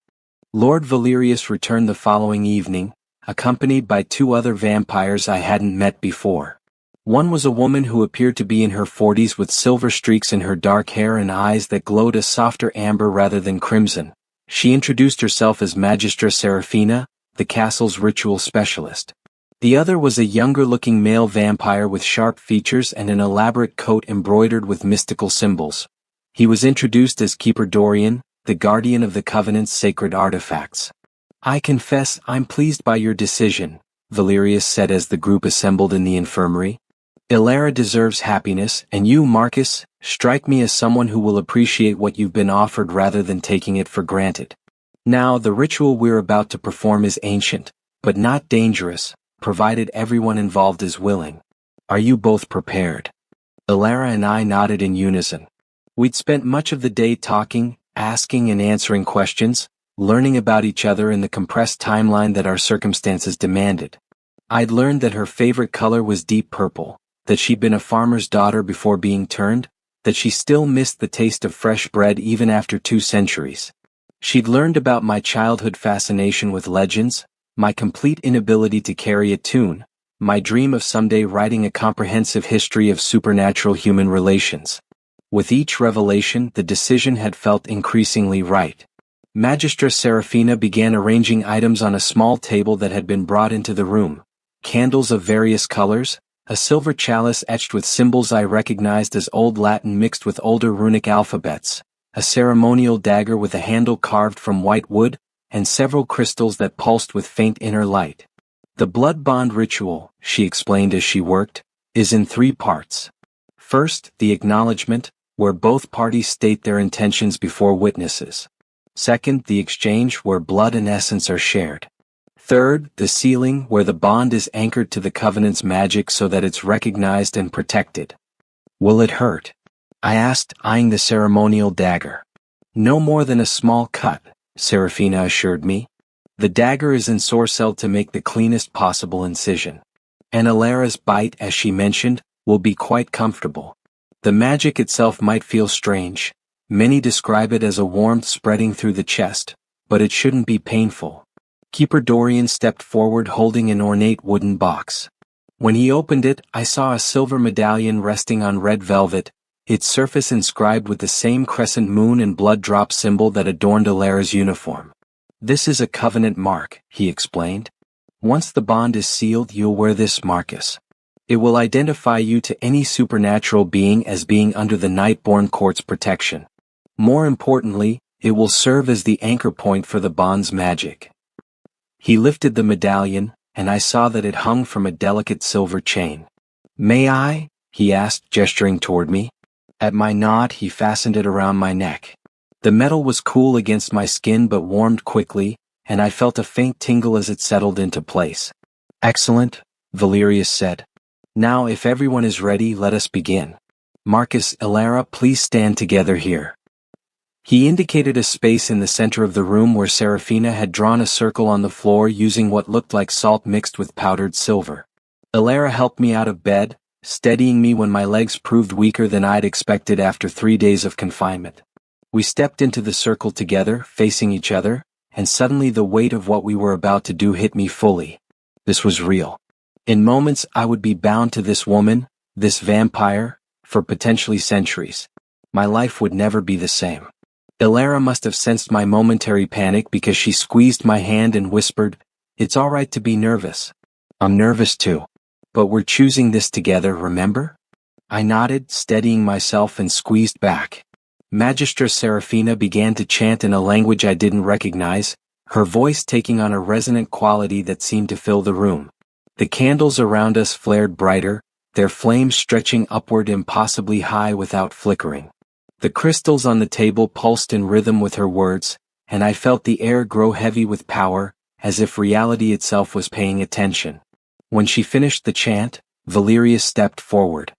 Lord Valerius returned the following evening, accompanied by two other vampires I hadn't met before. One was a woman who appeared to be in her 40s with silver streaks in her dark hair and eyes that glowed a softer amber rather than crimson. She introduced herself as Magistra Serafina, the castle's ritual specialist. The other was a younger-looking male vampire with sharp features and an elaborate coat embroidered with mystical symbols. He was introduced as Keeper Dorian, the guardian of the Covenant's sacred artifacts. "I confess I'm pleased by your decision," Valerius said as the group assembled in the infirmary. "Ilara deserves happiness, and you, Marcus, strike me as someone who will appreciate what you've been offered rather than taking it for granted. Now, the ritual we're about to perform is ancient, but not dangerous, provided everyone involved is willing. Are you both prepared?" Ilara and I nodded in unison. We'd spent much of the day talking, asking and answering questions, learning about each other in the compressed timeline that our circumstances demanded. I'd learned that her favorite color was deep purple, that she'd been a farmer's daughter before being turned, that she still missed the taste of fresh bread even after 2 centuries. She'd learned about my childhood fascination with legends, my complete inability to carry a tune, my dream of someday writing a comprehensive history of supernatural human relations. With each revelation, the decision had felt increasingly right. Magistra Serafina began arranging items on a small table that had been brought into the room. Candles of various colors, a silver chalice etched with symbols I recognized as Old Latin mixed with older runic alphabets, a ceremonial dagger with a handle carved from white wood, and several crystals that pulsed with faint inner light. "The blood bond ritual," she explained as she worked, "is in 3 parts. First, the acknowledgement, where both parties state their intentions before witnesses. Second, the exchange, where blood and essence are shared. Third, the sealing, where the bond is anchored to the Covenant's magic so that it's recognized and protected." "Will it hurt?" I asked, eyeing the ceremonial dagger. "No more than a small cut," Serafina assured me. "The dagger is ensorcelled to make the cleanest possible incision. And Ilara's bite, as she mentioned, will be quite comfortable. The magic itself might feel strange. Many describe it as a warmth spreading through the chest, but it shouldn't be painful." Keeper Dorian stepped forward holding an ornate wooden box. When he opened it, I saw a silver medallion resting on red velvet, its surface inscribed with the same crescent moon and blood drop symbol that adorned Ilara's uniform. "This is a covenant mark," he explained. "Once the bond is sealed, you'll wear this, Marcus. It will identify you to any supernatural being as being under the Nightborn Court's protection. More importantly, it will serve as the anchor point for the bond's magic." He lifted the medallion, and I saw that it hung from a delicate silver chain. "May I?" he asked, gesturing toward me. At my nod, he fastened it around my neck. The metal was cool against my skin but warmed quickly, and I felt a faint tingle as it settled into place. "Excellent," Valerius said. "Now if everyone is ready, let us begin. Marcus, Ilara, please stand together here." He indicated a space in the center of the room where Serafina had drawn a circle on the floor using what looked like salt mixed with powdered silver. Ilara helped me out of bed, steadying me when my legs proved weaker than I'd expected after 3 days of confinement. We stepped into the circle together, facing each other, and suddenly the weight of what we were about to do hit me fully. This was real. In moments I would be bound to this woman, this vampire, for potentially centuries. My life would never be the same. Ilara must have sensed my momentary panic because she squeezed my hand and whispered, "It's all right to be nervous." "I'm nervous too. But we're choosing this together, remember?" I nodded, steadying myself and squeezed back. Magistra Serafina began to chant in a language I didn't recognize, her voice taking on a resonant quality that seemed to fill the room. The candles around us flared brighter, their flames stretching upward impossibly high without flickering. The crystals on the table pulsed in rhythm with her words, and I felt the air grow heavy with power, as if reality itself was paying attention. When she finished the chant, Valerius stepped forward.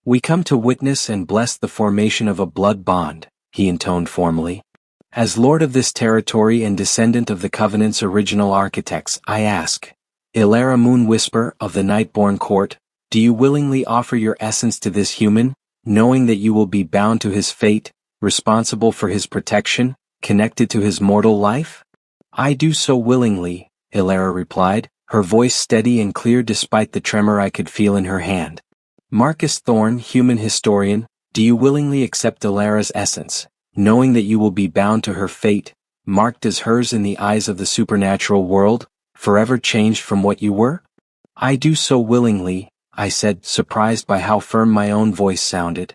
"We come to witness and bless the formation of a blood bond," he intoned formally. "As lord of this territory and descendant of the Covenant's original architects, I ask, Ilara Moonwhisper of the Nightborn Court, do you willingly offer your essence to this human, knowing that you will be bound to his fate, responsible for his protection, connected to his mortal life?" "I do so willingly," Ilara replied, her voice steady and clear despite the tremor I could feel in her hand. Marcus Thorne, human historian, do you willingly accept Alara's essence, knowing that you will be bound to her fate, marked as hers in the eyes of the supernatural world, forever changed from what you were? I do so willingly, I said, surprised by how firm my own voice sounded.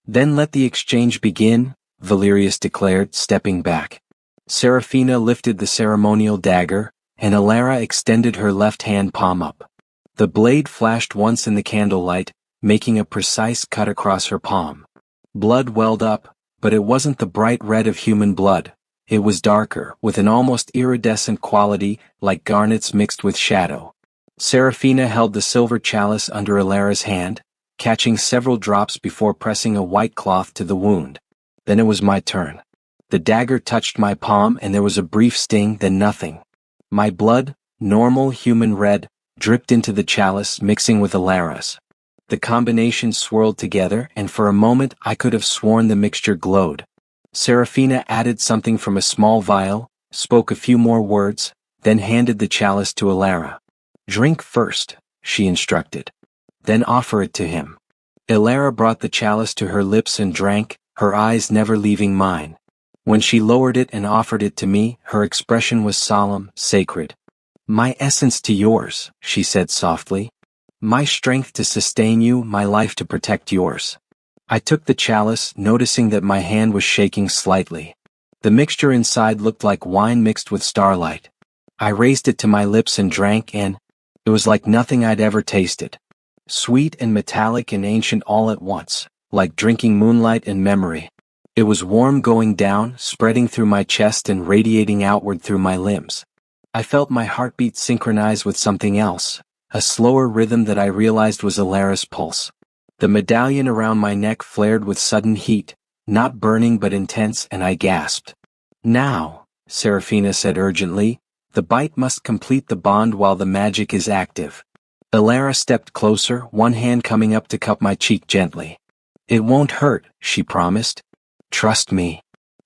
Then let the exchange begin, Valerius declared, stepping back. Seraphina lifted the ceremonial dagger, and Alara extended her left hand palm up. The blade flashed once in the candlelight, making a precise cut across her palm. Blood welled up, but it wasn't the bright red of human blood. It was darker, with an almost iridescent quality, like garnets mixed with shadow. Seraphina held the silver chalice under Alara's hand, catching several drops before pressing a white cloth to the wound. Then it was my turn. The dagger touched my palm and there was a brief sting, then nothing. My blood, normal human red, dripped into the chalice, mixing with Alara's. The combination swirled together, and for a moment I could have sworn the mixture glowed. Seraphina added something from a small vial, spoke a few more words, then handed the chalice to Alara. Drink first, she instructed. Then offer it to him. Alara brought the chalice to her lips and drank, her eyes never leaving mine. When she lowered it and offered it to me, her expression was solemn, sacred. My essence to yours, she said softly. My strength to sustain you, my life to protect yours. I took the chalice, noticing that my hand was shaking slightly. The mixture inside looked like wine mixed with starlight. I raised it to my lips and drank, and it was like nothing I'd ever tasted. Sweet and metallic and ancient all at once, like drinking moonlight and memory. It was warm going down, spreading through my chest and radiating outward through my limbs. I felt my heartbeat synchronize with something else, a slower rhythm that I realized was Alara's pulse. The medallion around my neck flared with sudden heat, not burning but intense, and I gasped. Now, Seraphina said urgently, the bite must complete the bond while the magic is active. Alara stepped closer, one hand coming up to cup my cheek gently. It won't hurt, she promised. Trust me.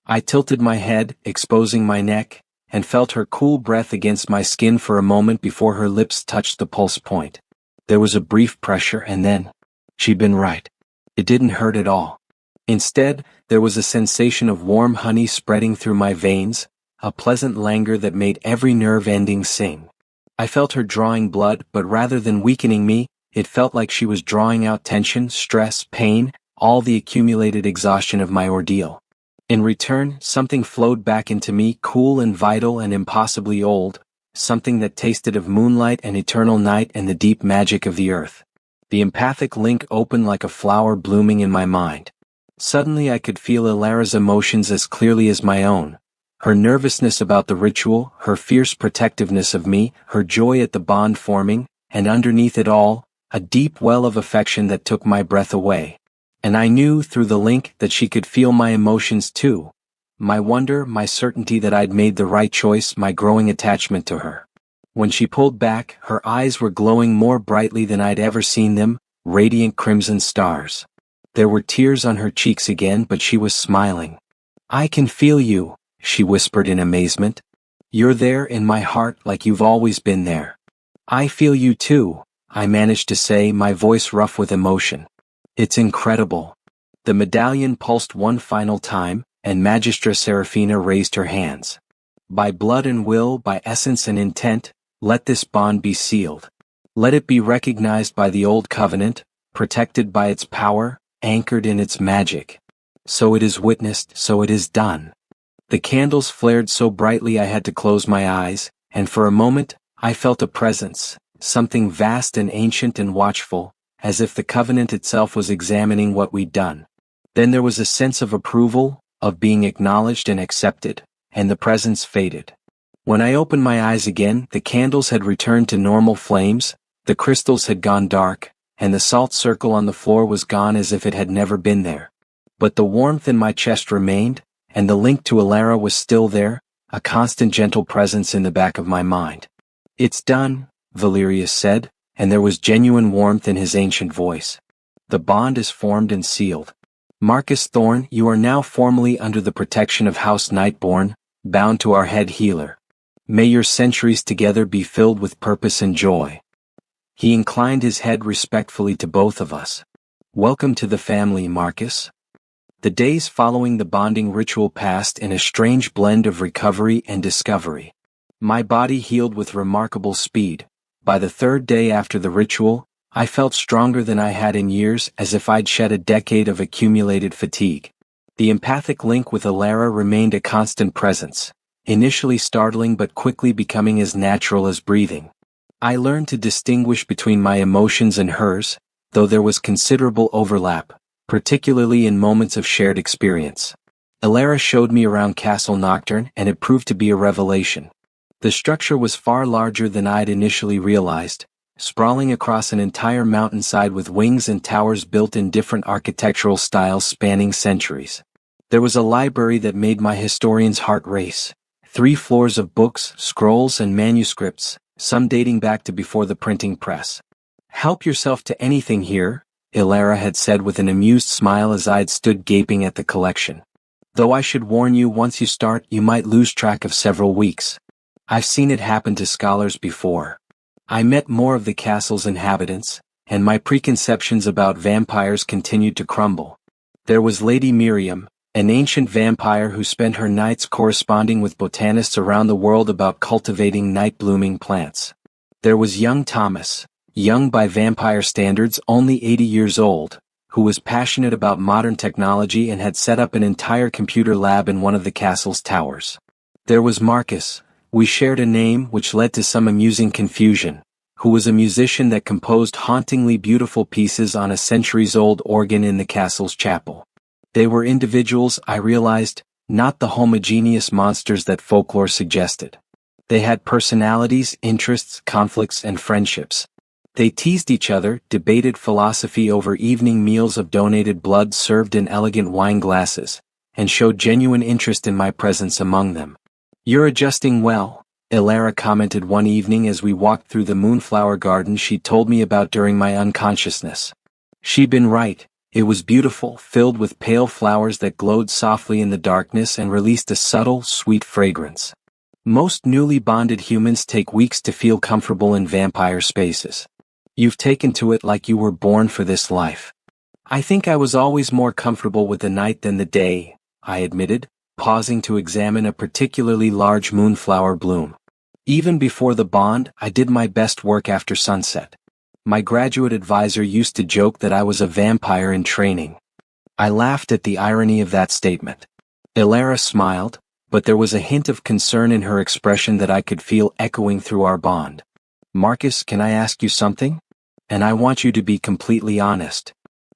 I tilted my head, exposing my neck, and felt her cool breath against my skin for a moment before her lips touched the pulse point. There was a brief pressure and then, she'd been right. It didn't hurt at all. Instead, there was a sensation of warm honey spreading through my veins, a pleasant languor that made every nerve ending sing. I felt her drawing blood, but rather than weakening me, it felt like she was drawing out tension, stress, pain, all the accumulated exhaustion of my ordeal. In return, something flowed back into me, cool and vital and impossibly old, something that tasted of moonlight and eternal night and the deep magic of the earth. The empathic link opened like a flower blooming in my mind. Suddenly I could feel Alara's emotions as clearly as my own. Her nervousness about the ritual, her fierce protectiveness of me, her joy at the bond forming, and underneath it all, a deep well of affection that took my breath away. And I knew through the link that she could feel my emotions too. My wonder, my certainty that I'd made the right choice, my growing attachment to her. When she pulled back, her eyes were glowing more brightly than I'd ever seen them, radiant crimson stars. There were tears on her cheeks again, but she was smiling. I can feel you, she whispered in amazement. You're there in my heart like you've always been there. I feel you too, I managed to say, my voice rough with emotion. It's incredible. The medallion pulsed one final time, and Magistra Seraphina raised her hands. By blood and will, by essence and intent, let this bond be sealed. Let it be recognized by the old covenant, protected by its power, anchored in its magic. So it is witnessed, so it is done. The candles flared so brightly I had to close my eyes, and for a moment, I felt a presence, something vast and ancient and watchful, as if the covenant itself was examining what we'd done. Then there was a sense of approval, of being acknowledged and accepted, and the presence faded. When I opened my eyes again, the candles had returned to normal flames, the crystals had gone dark, and the salt circle on the floor was gone as if it had never been there. But the warmth in my chest remained, and the link to Alara was still there, a constant gentle presence in the back of my mind. It's done, Valerius said, and there was genuine warmth in his ancient voice. The bond is formed and sealed. Marcus Thorne, you are now formally under the protection of House Nightborn, bound to our head healer. May your centuries together be filled with purpose and joy. He inclined his head respectfully to both of us. Welcome to the family, Marcus. The days following the bonding ritual passed in a strange blend of recovery and discovery. My body healed with remarkable speed. By the third day after the ritual, I felt stronger than I had in years, as if I'd shed a decade of accumulated fatigue. The empathic link with Alara remained a constant presence, initially startling but quickly becoming as natural as breathing. I learned to distinguish between my emotions and hers, though there was considerable overlap, particularly in moments of shared experience. Alara showed me around Castle Nocturne, and it proved to be a revelation. The structure was far larger than I'd initially realized, sprawling across an entire mountainside with wings and towers built in different architectural styles spanning centuries. There was a library that made my historian's heart race. 3 floors of books, scrolls, and manuscripts, some dating back to before the printing press. Help yourself to anything here, Alara had said with an amused smile as I'd stood gaping at the collection. Though I should warn you, once you start, you might lose track of several weeks. I've seen it happen to scholars before. I met more of the castle's inhabitants, and my preconceptions about vampires continued to crumble. There was Lady Miriam, an ancient vampire who spent her nights corresponding with botanists around the world about cultivating night-blooming plants. There was young Thomas, young by vampire standards, only 80 years old, who was passionate about modern technology and had set up an entire computer lab in one of the castle's towers. There was Marcus. We shared a name, which led to some amusing confusion, who was a musician that composed hauntingly beautiful pieces on a centuries-old organ in the castle's chapel. They were individuals, I realized, not the homogeneous monsters that folklore suggested. They had personalities, interests, conflicts, and friendships. They teased each other, debated philosophy over evening meals of donated blood served in elegant wine glasses, and showed genuine interest in my presence among them. "You're adjusting well," Alara commented one evening as we walked through the moonflower garden she'd told me about during my unconsciousness. She'd been right. It was beautiful, filled with pale flowers that glowed softly in the darkness and released a subtle, sweet fragrance. Most newly bonded humans take weeks to feel comfortable in vampire spaces. You've taken to it like you were born for this life. I think I was always more comfortable with the night than the day, I admitted, pausing to examine a particularly large moonflower bloom. Even before the bond, I did my best work after sunset. My graduate advisor used to joke that I was a vampire in training. I laughed at the irony of that statement. Alara smiled, but there was a hint of concern in her expression that I could feel echoing through our bond. "Marcus, can I ask you something? And I want you to be completely honest."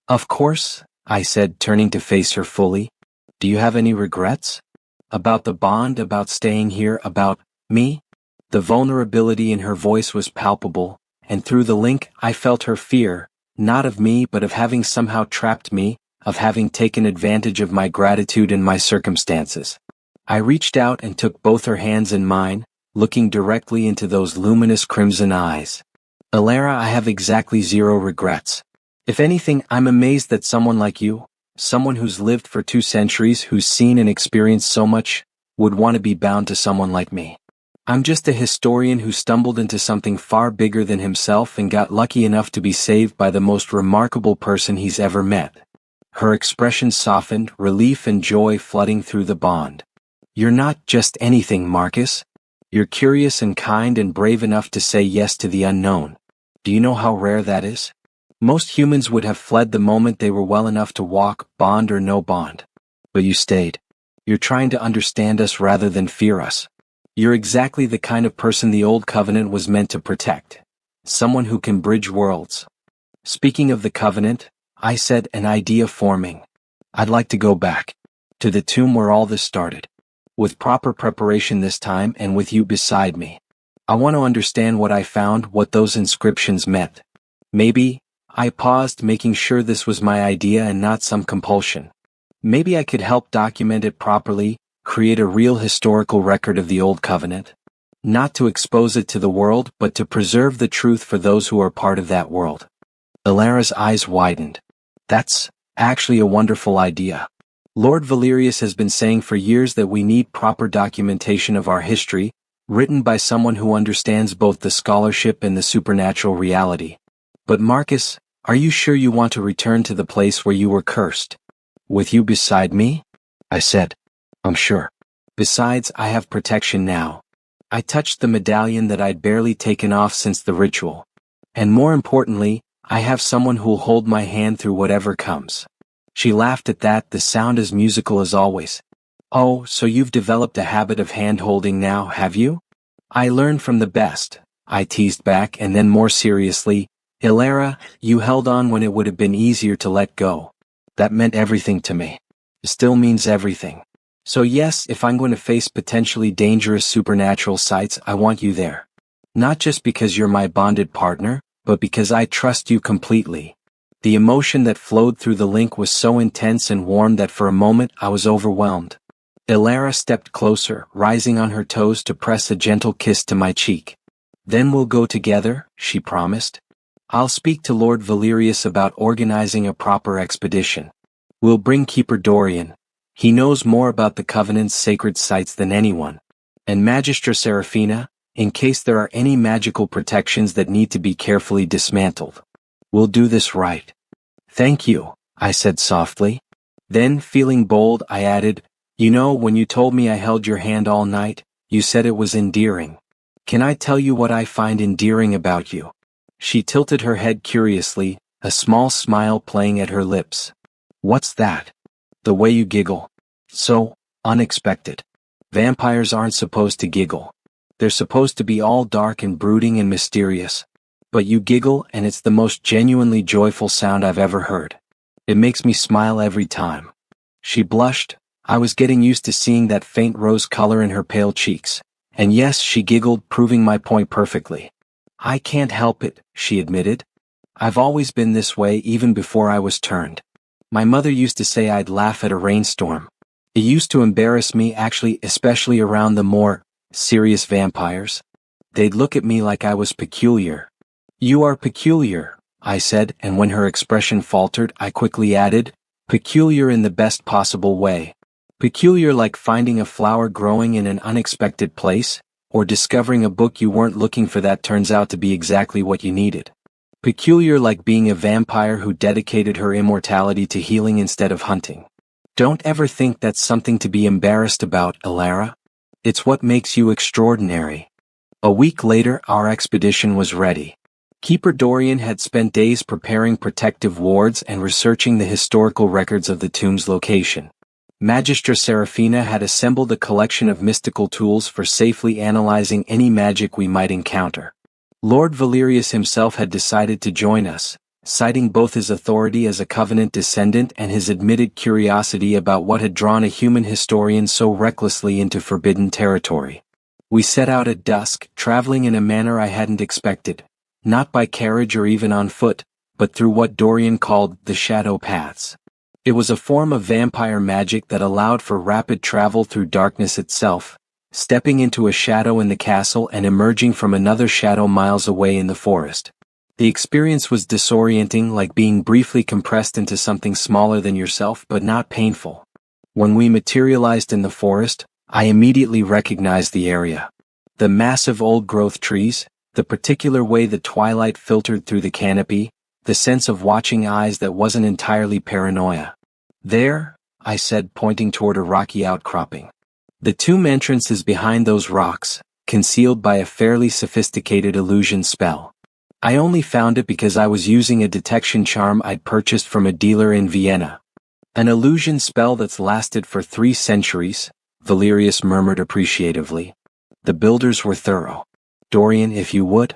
"Of course," I said, turning to face her fully. "Do you have any regrets? About the bond, about staying here, about me?" The vulnerability in her voice was palpable, and through the link I felt her fear, not of me but of having somehow trapped me, of having taken advantage of my gratitude and my circumstances. I reached out and took both her hands in mine, looking directly into those luminous crimson eyes. "Alara, I have exactly 0 regrets. If anything, I'm amazed that someone like you, someone who's lived for 2 centuries, who's seen and experienced so much, would want to be bound to someone like me. I'm just a historian who stumbled into something far bigger than himself and got lucky enough to be saved by the most remarkable person he's ever met." Her expression softened, relief and joy flooding through the bond. "You're not just anything, Marcus. You're curious and kind and brave enough to say yes to the unknown. Do you know how rare that is? Most humans would have fled the moment they were well enough to walk, bond or no bond. But you stayed. You're trying to understand us rather than fear us. You're exactly the kind of person the Old Covenant was meant to protect. Someone who can bridge worlds." "Speaking of the Covenant," I said, an idea forming. "I'd like to go back. To the tomb where all this started. With proper preparation this time and with you beside me. I want to understand what I found, what those inscriptions meant. Maybe," I paused, making sure this was my idea and not some compulsion. "Maybe I could help document it properly, create a real historical record of the Old Covenant. Not to expose it to the world, but to preserve the truth for those who are part of that world." Alara's eyes widened. "That's actually a wonderful idea. Lord Valerius has been saying for years that we need proper documentation of our history, written by someone who understands both the scholarship and the supernatural reality. But Marcus, are you sure you want to return to the place where you were cursed? With you beside me? I said. I'm sure. Besides, I have protection now. I touched the medallion that I'd barely taken off since the ritual. And more importantly, I have someone who'll hold my hand through whatever comes. She laughed at that, the sound as musical as always. Oh, so you've developed a habit of hand-holding now, have you? I learned from the best, I teased back, and then more seriously, Ilara, you held on when it would have been easier to let go. That meant everything to me. It still means everything. So yes, if I'm going to face potentially dangerous supernatural sights, I want you there. Not just because you're my bonded partner, but because I trust you completely. The emotion that flowed through the link was so intense and warm that for a moment I was overwhelmed. Ilara stepped closer, rising on her toes to press a gentle kiss to my cheek. Then we'll go together, she promised. I'll speak to Lord Valerius about organizing a proper expedition. We'll bring Keeper Dorian. He knows more about the Covenant's sacred sites than anyone. And Magistra Seraphina, in case there are any magical protections that need to be carefully dismantled. We'll do this right. Thank you, I said softly. Then, feeling bold, I added, you know, when you told me I held your hand all night, you said it was endearing. Can I tell you what I find endearing about you? She tilted her head curiously, a small smile playing at her lips. What's that? The way you giggle. So unexpected. Vampires aren't supposed to giggle. They're supposed to be all dark and brooding and mysterious. But you giggle and it's the most genuinely joyful sound I've ever heard. It makes me smile every time. She blushed. I was getting used to seeing that faint rose color in her pale cheeks. And yes, she giggled, proving my point perfectly. I can't help it, she admitted. I've always been this way even before I was turned. My mother used to say I'd laugh at a rainstorm. It used to embarrass me actually, especially around the more serious vampires. They'd look at me like I was peculiar. You are peculiar, I said, and when her expression faltered, I quickly added, peculiar in the best possible way. Peculiar like finding a flower growing in an unexpected place, or discovering a book you weren't looking for that turns out to be exactly what you needed. Peculiar like being a vampire who dedicated her immortality to healing instead of hunting. Don't ever think that's something to be embarrassed about, Ilara. It's what makes you extraordinary. A week later, our expedition was ready. Keeper Dorian had spent days preparing protective wards and researching the historical records of the tomb's location. Magistra Seraphina had assembled a collection of mystical tools for safely analyzing any magic we might encounter. Lord Valerius himself had decided to join us, citing both his authority as a Covenant descendant and his admitted curiosity about what had drawn a human historian so recklessly into forbidden territory. We set out at dusk, traveling in a manner I hadn't expected, not by carriage or even on foot, but through what Dorian called the shadow paths. It was a form of vampire magic that allowed for rapid travel through darkness itself, stepping into a shadow in the castle and emerging from another shadow miles away in the forest. The experience was disorienting, like being briefly compressed into something smaller than yourself but not painful. When we materialized in the forest, I immediately recognized the area. The massive old-growth trees, the particular way the twilight filtered through the canopy, the sense of watching eyes that wasn't entirely paranoia. There, I said, pointing toward a rocky outcropping. The tomb entrance is behind those rocks, concealed by a fairly sophisticated illusion spell. I only found it because I was using a detection charm I'd purchased from a dealer in Vienna. An illusion spell that's lasted for 3 centuries, Valerius murmured appreciatively. The builders were thorough. Dorian, if you would.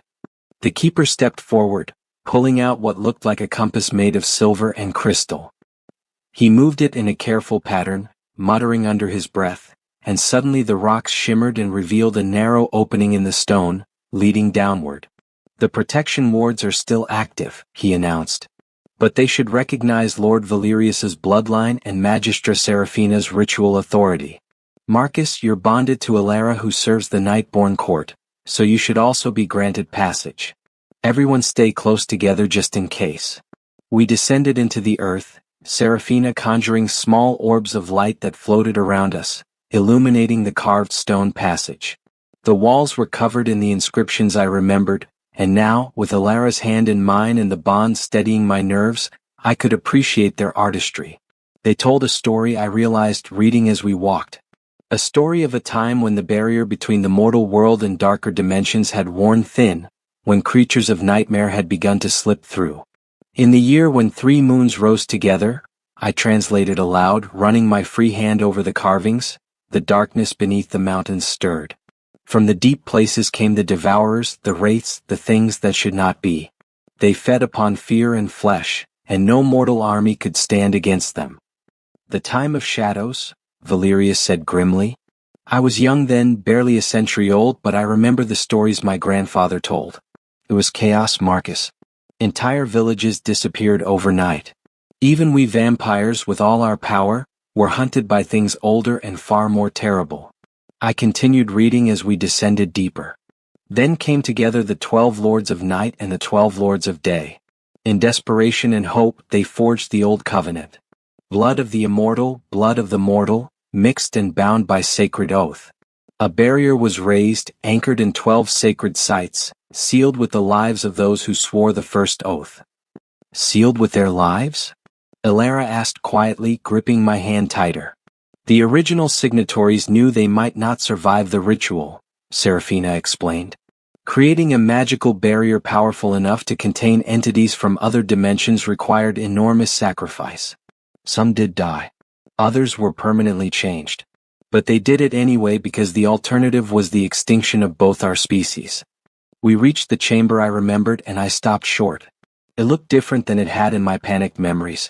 The keeper stepped forward, pulling out what looked like a compass made of silver and crystal. He moved it in a careful pattern, muttering under his breath, and suddenly the rocks shimmered and revealed a narrow opening in the stone, leading downward. The protection wards are still active, he announced. But they should recognize Lord Valerius's bloodline and Magistra Seraphina's ritual authority. Marcus, you're bonded to Ilara who serves the Nightborn court, so you should also be granted passage. Everyone stay close together just in case. We descended into the earth, Seraphina conjuring small orbs of light that floated around us, illuminating the carved stone passage. The walls were covered in the inscriptions I remembered, and now, with Alara's hand in mine and the bond steadying my nerves, I could appreciate their artistry. They told a story I realized reading as we walked. A story of a time when the barrier between the mortal world and darker dimensions had worn thin, when creatures of nightmare had begun to slip through. In the year when 3 moons rose together, I translated aloud, running my free hand over the carvings, the darkness beneath the mountains stirred. From the deep places came the devourers, the wraiths, the things that should not be. They fed upon fear and flesh, and no mortal army could stand against them. The time of shadows, Valerius said grimly. I was young then, barely a century old, but I remember the stories my grandfather told. It was chaos, Marcus. Entire villages disappeared overnight. Even we vampires, with all our power, were hunted by things older and far more terrible. I continued reading as we descended deeper. Then came together the 12 lords of night and the 12 lords of day. In desperation and hope, they forged the old covenant. Blood of the immortal, blood of the mortal, mixed and bound by sacred oath. A barrier was raised, anchored in 12 sacred sites, sealed with the lives of those who swore the first oath. Sealed with their lives? Alara asked quietly, gripping my hand tighter. The original signatories knew they might not survive the ritual, Serafina explained. Creating a magical barrier powerful enough to contain entities from other dimensions required enormous sacrifice. Some did die. Others were permanently changed. But they did it anyway because the alternative was the extinction of both our species. We reached the chamber I remembered and I stopped short. It looked different than it had in my panicked memories.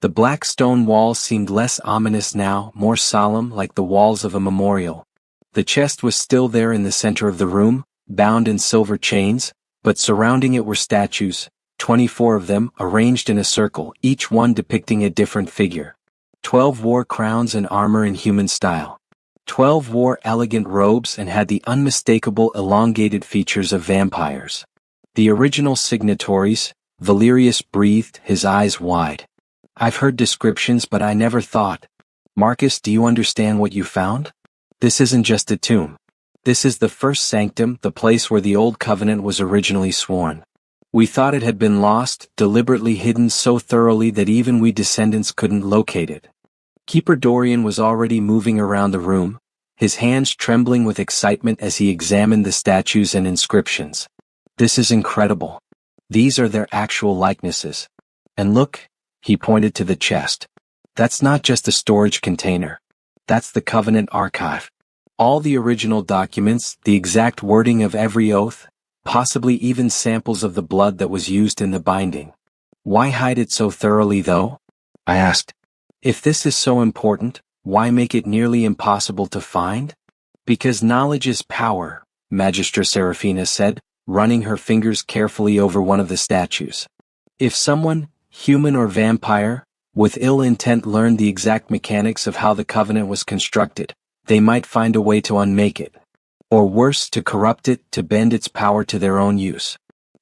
The black stone walls seemed less ominous now, more solemn, like the walls of a memorial. The chest was still there in the center of the room, bound in silver chains, but surrounding it were statues, 24 of them, arranged in a circle, each one depicting a different figure. 12 wore crowns and armor in human style. 12 wore elegant robes and had the unmistakable elongated features of vampires. The original signatories, Valerius breathed, his eyes wide. I've heard descriptions, but I never thought. Marcus, do you understand what you found? This isn't just a tomb. This is the first sanctum, the place where the old covenant was originally sworn. We thought it had been lost, deliberately hidden so thoroughly that even we descendants couldn't locate it. Keeper Dorian was already moving around the room, his hands trembling with excitement as he examined the statues and inscriptions. This is incredible. These are their actual likenesses. And look, he pointed to the chest. That's not just a storage container. That's the Covenant archive. All the original documents, the exact wording of every oath, possibly even samples of the blood that was used in the binding. Why hide it so thoroughly though? I asked. If this is so important, why make it nearly impossible to find? Because knowledge is power, Magistra Serafina said, running her fingers carefully over one of the statues. If someone, human or vampire, with ill intent learned the exact mechanics of how the covenant was constructed, they might find a way to unmake it. Or worse, to corrupt it, to bend its power to their own use.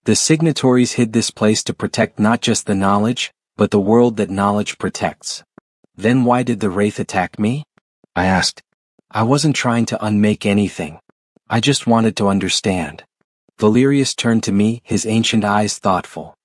The signatories hid this place to protect not just the knowledge, but the world that knowledge protects. Then why did the Wraith attack me? I asked. I wasn't trying to unmake anything. I just wanted to understand. Valerius turned to me, his ancient eyes thoughtful.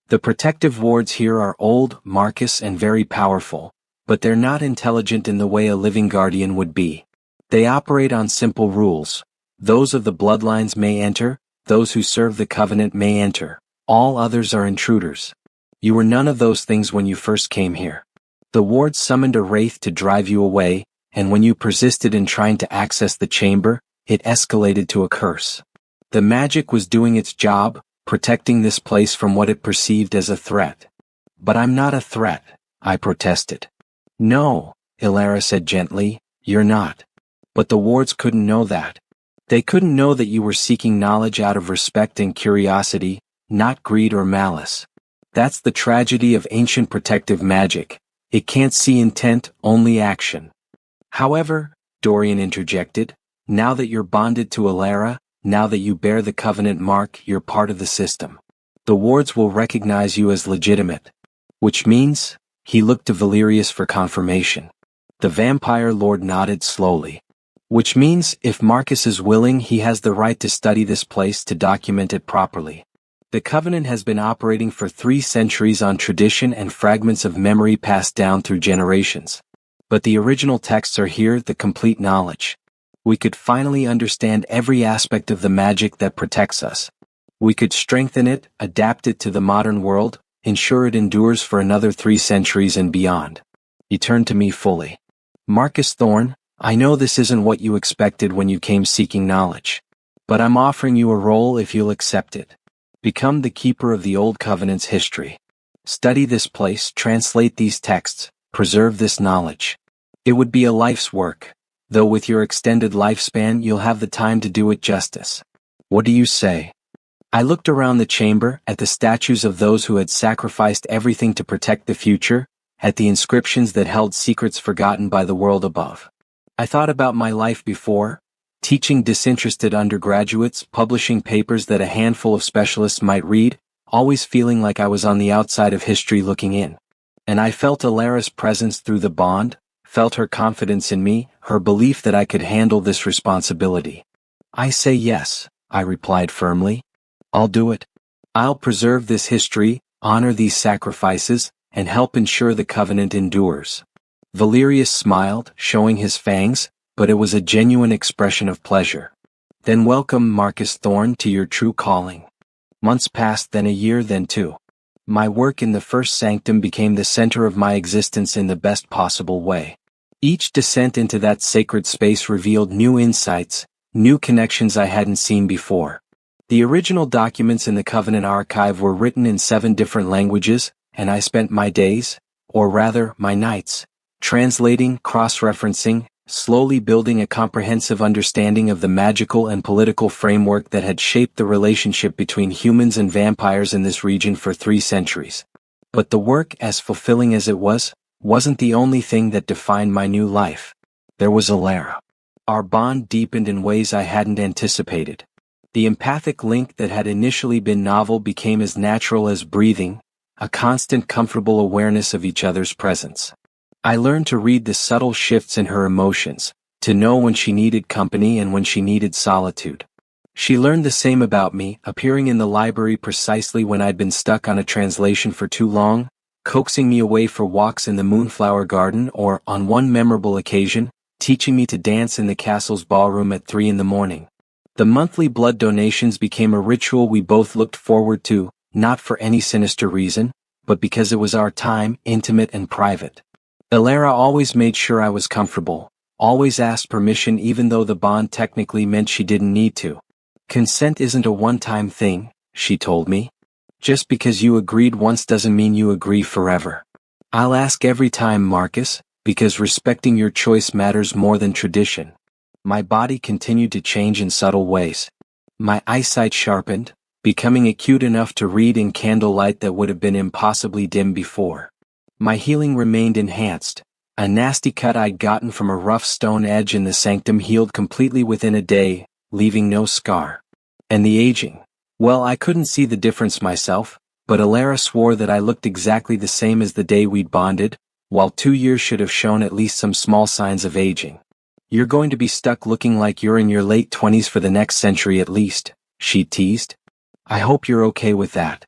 The protective wards here are old, Marcus, and very powerful, but they're not intelligent in the way a living guardian would be. They operate on simple rules. Those of the bloodlines may enter, those who serve the covenant may enter. All others are intruders. You were none of those things when you first came here. The wards summoned a wraith to drive you away, and when you persisted in trying to access the chamber, it escalated to a curse. The magic was doing its job, protecting this place from what it perceived as a threat. But I'm not a threat, I protested. No, Alara said gently, you're not. But the wards couldn't know that. They couldn't know that you were seeking knowledge out of respect and curiosity, not greed or malice. That's the tragedy of ancient protective magic. It can't see intent, only action. However, Dorian interjected, now that you're bonded to Alara, now that you bear the covenant mark, you're part of the system. The wards will recognize you as legitimate. Which means, he looked to Valerius for confirmation. The vampire lord nodded slowly. Which means, if Marcus is willing, he has the right to study this place to document it properly. The Covenant has been operating for 3 centuries on tradition and fragments of memory passed down through generations. But the original texts are here, the complete knowledge. We could finally understand every aspect of the magic that protects us. We could strengthen it, adapt it to the modern world, ensure it endures for another 3 centuries and beyond. He turned to me fully. Marcus Thorne, I know this isn't what you expected when you came seeking knowledge. But I'm offering you a role if you'll accept it. Become the keeper of the Old Covenant's history. Study this place, translate these texts, preserve this knowledge. It would be a life's work, though with your extended lifespan you'll have the time to do it justice. What do you say? I looked around the chamber, at the statues of those who had sacrificed everything to protect the future, at the inscriptions that held secrets forgotten by the world above. I thought about my life before, teaching disinterested undergraduates, publishing papers that a handful of specialists might read, always feeling like I was on the outside of history looking in. And I felt Alara's presence through the bond, felt her confidence in me, her belief that I could handle this responsibility. I say yes, I replied firmly. I'll do it. I'll preserve this history, honor these sacrifices, and help ensure the Covenant endures. Valerius smiled, showing his fangs, but it was a genuine expression of pleasure. Then welcome, Marcus Thorne, to your true calling. Months passed, then a year, then 2. My work in the first sanctum became the center of my existence in the best possible way. Each descent into that sacred space revealed new insights, new connections I hadn't seen before. The original documents in the Covenant archive were written in 7 different languages, and I spent my days, or rather, my nights, translating, cross-referencing, slowly building a comprehensive understanding of the magical and political framework that had shaped the relationship between humans and vampires in this region for 3 centuries. But the work, as fulfilling as it was, wasn't the only thing that defined my new life. There was Alara. Our bond deepened in ways I hadn't anticipated. The empathic link that had initially been novel became as natural as breathing, a constant comfortable awareness of each other's presence. I learned to read the subtle shifts in her emotions, to know when she needed company and when she needed solitude. She learned the same about me, appearing in the library precisely when I'd been stuck on a translation for too long, coaxing me away for walks in the Moonflower Garden, or, on one memorable occasion, teaching me to dance in the castle's ballroom at 3 in the morning. The monthly blood donations became a ritual we both looked forward to, not for any sinister reason, but because it was our time, intimate and private. Alara always made sure I was comfortable, always asked permission even though the bond technically meant she didn't need to. Consent isn't a one-time thing, she told me. Just because you agreed once doesn't mean you agree forever. I'll ask every time, Marcus, because respecting your choice matters more than tradition. My body continued to change in subtle ways. My eyesight sharpened, becoming acute enough to read in candlelight that would have been impossibly dim before. My healing remained enhanced. A nasty cut I'd gotten from a rough stone edge in the sanctum healed completely within a day, leaving no scar. And the aging. Well, I couldn't see the difference myself, but Alara swore that I looked exactly the same as the day we'd bonded, while 2 years should have shown at least some small signs of aging. You're going to be stuck looking like you're in your late 20s for the next century at least, she teased. I hope you're okay with that.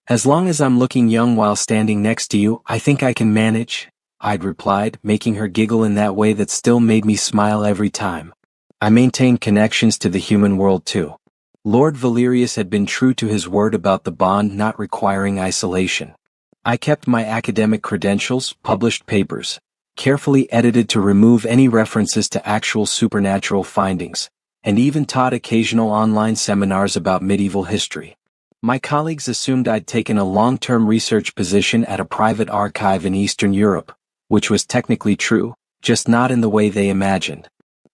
As long as I'm looking young while standing next to you, I think I can manage, I'd replied, making her giggle in that way that still made me smile every time. I maintained connections to the human world too. Lord Valerius had been true to his word about the bond not requiring isolation. I kept my academic credentials, published papers, carefully edited to remove any references to actual supernatural findings, and even taught occasional online seminars about medieval history. My colleagues assumed I'd taken a long-term research position at a private archive in Eastern Europe, which was technically true, just not in the way they imagined.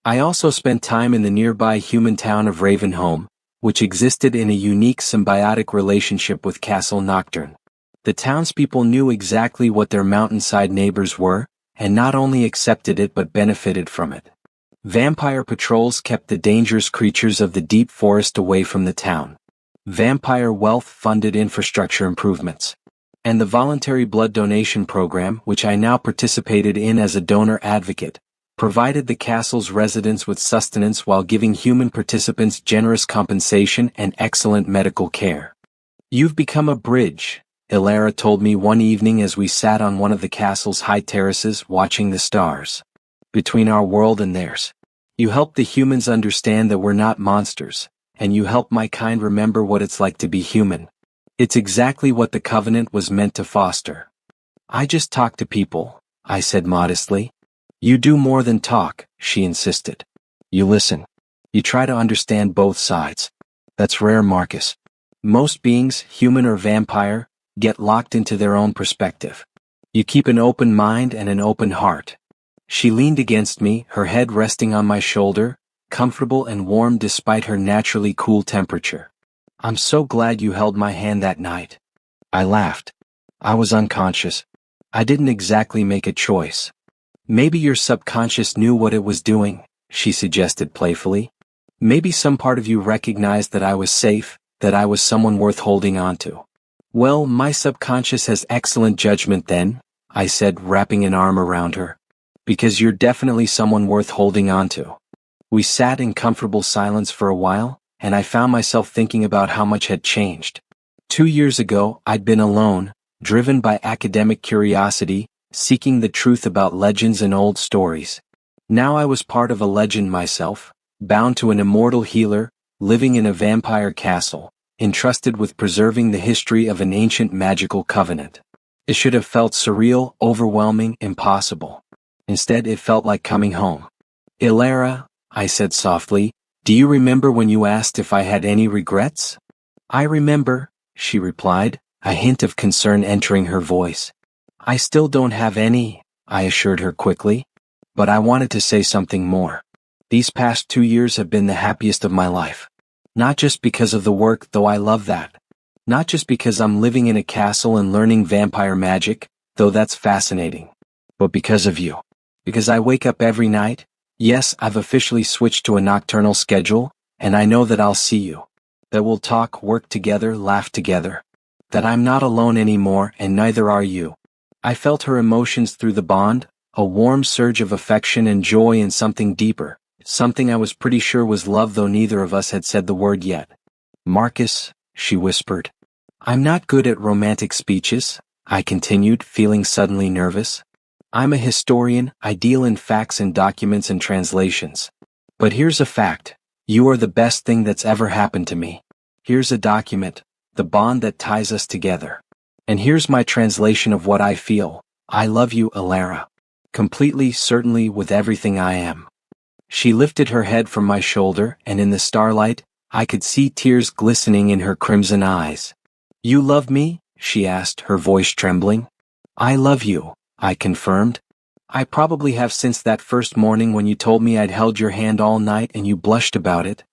I also spent time in the nearby human town of Ravenholm, which existed in a unique symbiotic relationship with Castle Nocturne. The townspeople knew exactly what their mountainside neighbors were, and not only accepted it but benefited from it. Vampire patrols kept the dangerous creatures of the deep forest away from the town. Vampire wealth funded infrastructure improvements. And the voluntary blood donation program, which I now participated in as a donor advocate, provided the castle's residents with sustenance while giving human participants generous compensation and excellent medical care. You've become a bridge, Ilara told me one evening as we sat on one of the castle's high terraces watching the stars. Between our world and theirs. You help the humans understand that we're not monsters, and you help my kind remember what it's like to be human. It's exactly what the Covenant was meant to foster. I just talk to people, I said modestly. You do more than talk, she insisted. You listen. You try to understand both sides. That's rare, Marcus. Most beings, human or vampire, get locked into their own perspective. You keep an open mind and an open heart. She leaned against me, her head resting on my shoulder, comfortable and warm despite her naturally cool temperature. I'm so glad you held my hand that night. I laughed. I was unconscious. I didn't exactly make a choice. Maybe your subconscious knew what it was doing, she suggested playfully. Maybe some part of you recognized that I was safe, that I was someone worth holding on to. Well, my subconscious has excellent judgment then, I said, wrapping an arm around her. Because you're definitely someone worth holding on to. We sat in comfortable silence for a while, and I found myself thinking about how much had changed. 2 years ago, I'd been alone, driven by academic curiosity, seeking the truth about legends and old stories. Now I was part of a legend myself, bound to an immortal healer, living in a vampire castle, entrusted with preserving the history of an ancient magical covenant. It should have felt surreal, overwhelming, impossible. Instead, it felt like coming home. Ilara, I said softly, do you remember when you asked if I had any regrets? I remember, she replied, a hint of concern entering her voice. I still don't have any, I assured her quickly. But I wanted to say something more. These past 2 years have been the happiest of my life. Not just because of the work, though I love that. Not just because I'm living in a castle and learning vampire magic, though that's fascinating. But because of you. Because I wake up every night. Yes, I've officially switched to a nocturnal schedule, and I know that I'll see you. That we'll talk, work together, laugh together. That I'm not alone anymore, and neither are you. I felt her emotions through the bond, a warm surge of affection and joy and something deeper, something I was pretty sure was love though neither of us had said the word yet. Marcus, she whispered. I'm not good at romantic speeches, I continued, feeling suddenly nervous. I'm a historian, I deal in facts and documents and translations. But here's a fact. You are the best thing that's ever happened to me. Here's a document, the bond that ties us together. And here's my translation of what I feel. I love you, Ilara. Completely, certainly, with everything I am. She lifted her head from my shoulder, and in the starlight, I could see tears glistening in her crimson eyes. You love me? She asked, her voice trembling. I love you, I confirmed. I probably have since that first morning when you told me I'd held your hand all night and you blushed about it.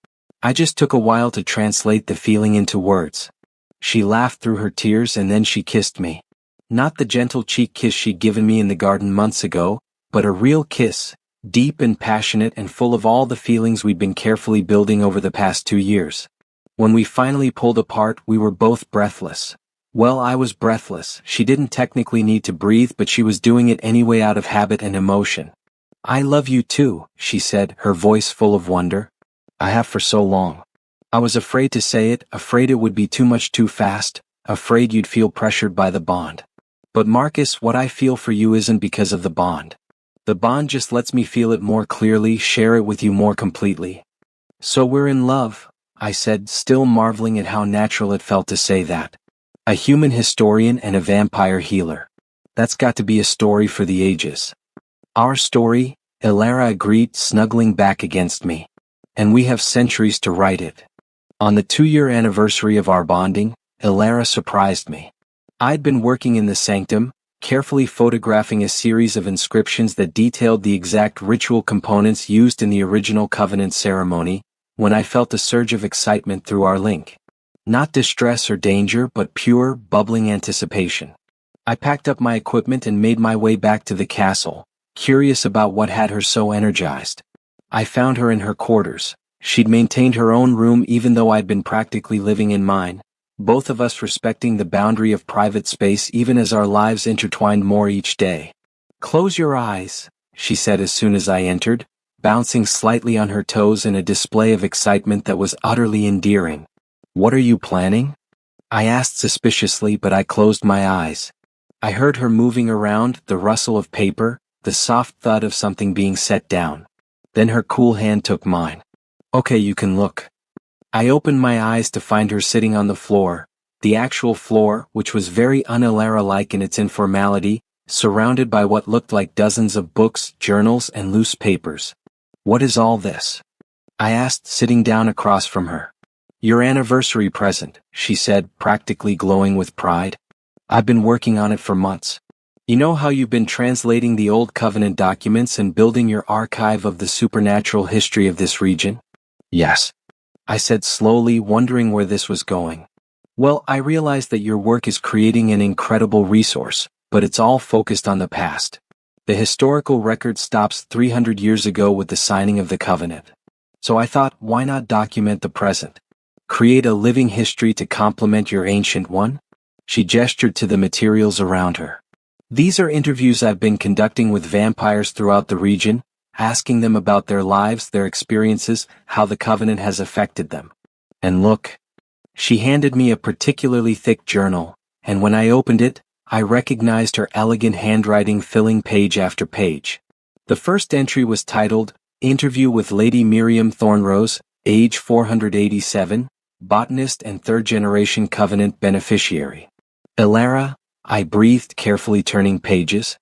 I just took a while to translate the feeling into words. She laughed through her tears and then she kissed me. Not the gentle cheek kiss she'd given me in the garden months ago, but a real kiss, deep and passionate and full of all the feelings we'd been carefully building over the past 2 years. When we finally pulled apart, we were both breathless. Well, I was breathless. She didn't technically need to breathe, but she was doing it anyway out of habit and emotion. I love you too, she said, her voice full of wonder. I have for so long. I was afraid to say it, afraid it would be too much too fast, afraid you'd feel pressured by the bond. But Marcus, what I feel for you isn't because of the bond. The bond just lets me feel it more clearly, share it with you more completely. So we're in love, I said, still marveling at how natural it felt to say that. A human historian and a vampire healer. That's got to be a story for the ages. Our story, Ilara agreed, snuggling back against me. And we have centuries to write it. On the 2-year anniversary of our bonding, Ilara surprised me. I'd been working in the sanctum, carefully photographing a series of inscriptions that detailed the exact ritual components used in the original covenant ceremony, when I felt a surge of excitement through our link. Not distress or danger, but pure, bubbling anticipation. I packed up my equipment and made my way back to the castle, curious about what had her so energized. I found her in her quarters. She'd maintained her own room even though I'd been practically living in mine, both of us respecting the boundary of private space even as our lives intertwined more each day. Close your eyes, she said as soon as I entered, bouncing slightly on her toes in a display of excitement that was utterly endearing. What are you planning? I asked suspiciously, but I closed my eyes. I heard her moving around, the rustle of paper, the soft thud of something being set down. Then her cool hand took mine. Okay, you can look. I opened my eyes to find her sitting on the floor, the actual floor, which was very un-Elara-like in its informality, surrounded by what looked like dozens of books, journals, and loose papers. What is all this? I asked, sitting down across from her. Your anniversary present, she said, practically glowing with pride. I've been working on it for months. You know how you've been translating the Old Covenant documents and building your archive of the supernatural history of this region? Yes. I said slowly, wondering where this was going. Well, I realize that your work is creating an incredible resource, but it's all focused on the past. The historical record stops 300 years ago with the signing of the covenant. So I thought, why not document the present? Create a living history to complement your ancient one? She gestured to the materials around her. These are interviews I've been conducting with vampires throughout the region, asking them about their lives, their experiences, how the covenant has affected them. And look. She handed me a particularly thick journal, and when I opened it, I recognized her elegant handwriting filling page after page. The first entry was titled, Interview with Lady Miriam Thornrose, age 487, botanist and third-generation covenant beneficiary. Elara, I breathed, carefully turning pages.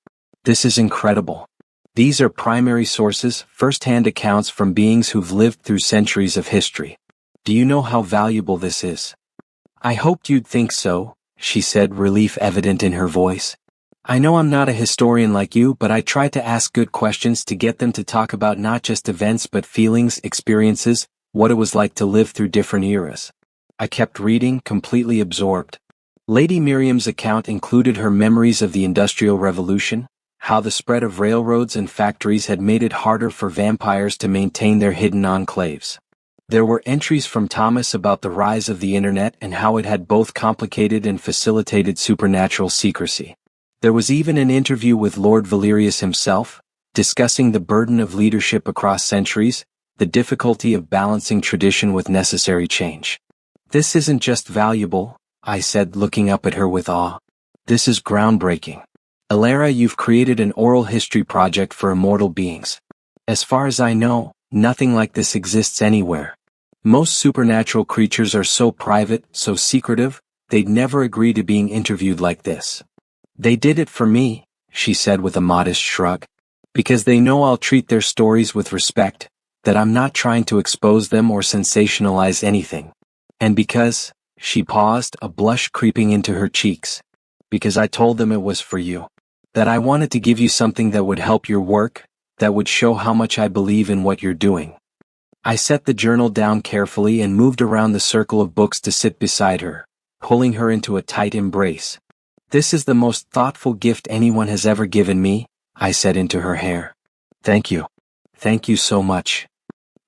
This is incredible. These are primary sources, first-hand accounts from beings who've lived through centuries of history. Do you know how valuable this is? I hoped you'd think so, she said, relief evident in her voice. I know I'm not a historian like you, but I try to ask good questions to get them to talk about not just events but feelings, experiences, what it was like to live through different eras. I kept reading, completely absorbed. Lady Miriam's account included her memories of the Industrial Revolution, how the spread of railroads and factories had made it harder for vampires to maintain their hidden enclaves. There were entries from Thomas about the rise of the internet and how it had both complicated and facilitated supernatural secrecy. There was even an interview with Lord Valerius himself, discussing the burden of leadership across centuries, the difficulty of balancing tradition with necessary change. This isn't just valuable, I said, looking up at her with awe. This is groundbreaking. Elara, you've created an oral history project for immortal beings. As far as I know, nothing like this exists anywhere. Most supernatural creatures are so private, so secretive, they'd never agree to being interviewed like this. They did it for me, she said with a modest shrug. Because they know I'll treat their stories with respect, that I'm not trying to expose them or sensationalize anything. And because, she paused, a blush creeping into her cheeks. Because I told them it was for you. That I wanted to give you something that would help your work, that would show how much I believe in what you're doing. I set the journal down carefully and moved around the circle of books to sit beside her, pulling her into a tight embrace. This is the most thoughtful gift anyone has ever given me, I said into her hair. Thank you. Thank you so much.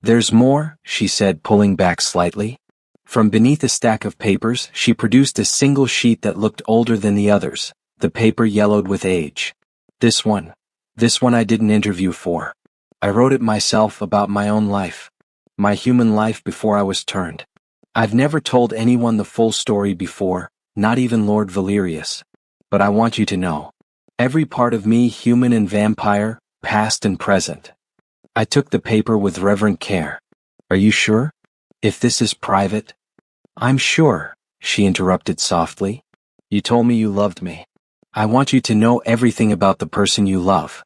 There's more, she said, pulling back slightly. From beneath a stack of papers, she produced a single sheet that looked older than the others, the paper yellowed with age. This one I did an interview for. I wrote it myself, about my own life. My human life before I was turned. I've never told anyone the full story before, not even Lord Valerius. But I want you to know. Every part of me, human and vampire, past and present. I took the paper with reverent care. Are you sure? If this is private? I'm sure, she interrupted softly. You told me you loved me. I want you to know everything about the person you love.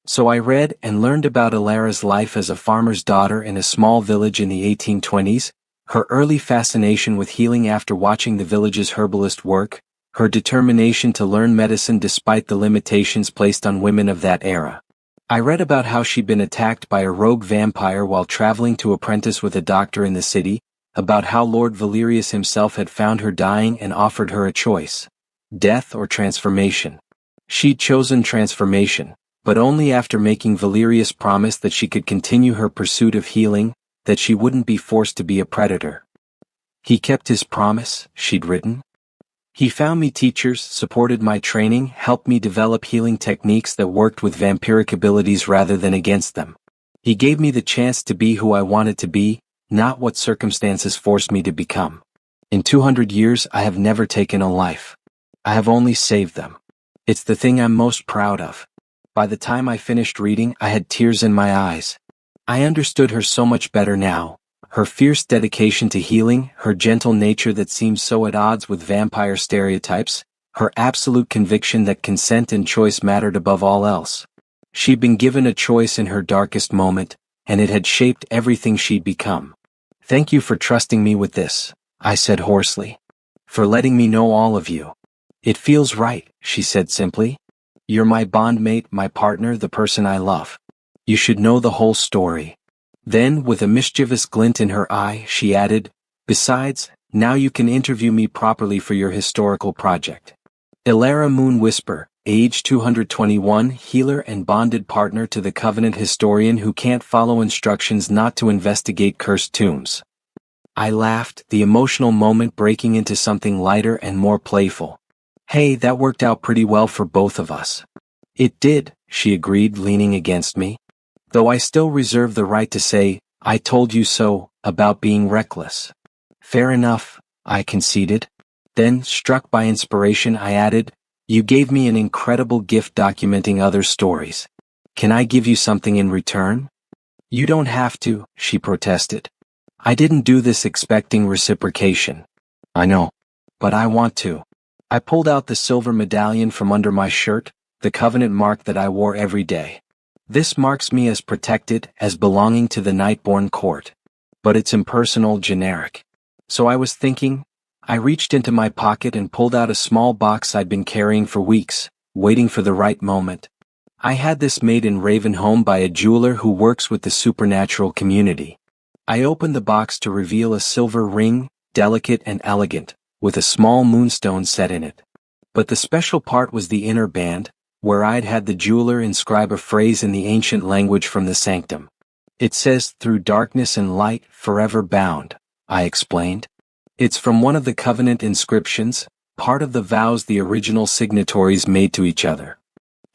So I read and learned about Elara's life as a farmer's daughter in a small village in the 1820s, her early fascination with healing after watching the village's herbalist work, her determination to learn medicine despite the limitations placed on women of that era. I read about how she'd been attacked by a rogue vampire while traveling to apprentice with a doctor in the city, about how Lord Valerius himself had found her dying and offered her a choice: death or transformation. She'd chosen transformation, but only after making Valerius promise that she could continue her pursuit of healing, that she wouldn't be forced to be a predator. He kept his promise, she'd written. He found me teachers, supported my training, helped me develop healing techniques that worked with vampiric abilities rather than against them. He gave me the chance to be who I wanted to be, not what circumstances forced me to become. In 200 years, I have never taken a life. I have only saved them. It's the thing I'm most proud of. By the time I finished reading, I had tears in my eyes. I understood her so much better now. Her fierce dedication to healing, her gentle nature that seems so at odds with vampire stereotypes, her absolute conviction that consent and choice mattered above all else. She'd been given a choice in her darkest moment, and it had shaped everything she'd become. "Thank you for trusting me with this," I said hoarsely. "For letting me know all of you." "It feels right," she said simply. "You're my bondmate, my partner, the person I love. You should know the whole story." Then, with a mischievous glint in her eye, she added, "Besides, now you can interview me properly for your historical project." Ilara Moon Whisper, age 221, healer and bonded partner to the Covenant historian who can't follow instructions not to investigate cursed tombs. I laughed, the emotional moment breaking into something lighter and more playful. "Hey, that worked out pretty well for both of us." "It did," she agreed, leaning against me. "Though I still reserve the right to say, 'I told you so,' about being reckless." "Fair enough," I conceded. Then, struck by inspiration, I added, "You gave me an incredible gift documenting other stories. Can I give you something in return?" "You don't have to," she protested. "I didn't do this expecting reciprocation." "I know. But I want to." I pulled out the silver medallion from under my shirt, the Covenant mark that I wore every day. "This marks me as protected, as belonging to the Nightborn Court. But it's impersonal, generic. So I was thinking." I reached into my pocket and pulled out a small box I'd been carrying for weeks, waiting for the right moment. I had this made in Ravenholm by a jeweler who works with the supernatural community. I opened the box to reveal a silver ring, delicate and elegant, with a small moonstone set in it. But the special part was the inner band, where I'd had the jeweler inscribe a phrase in the ancient language from the sanctum. "It says, 'Through darkness and light, forever bound,'" I explained. "It's from one of the Covenant inscriptions, part of the vows the original signatories made to each other."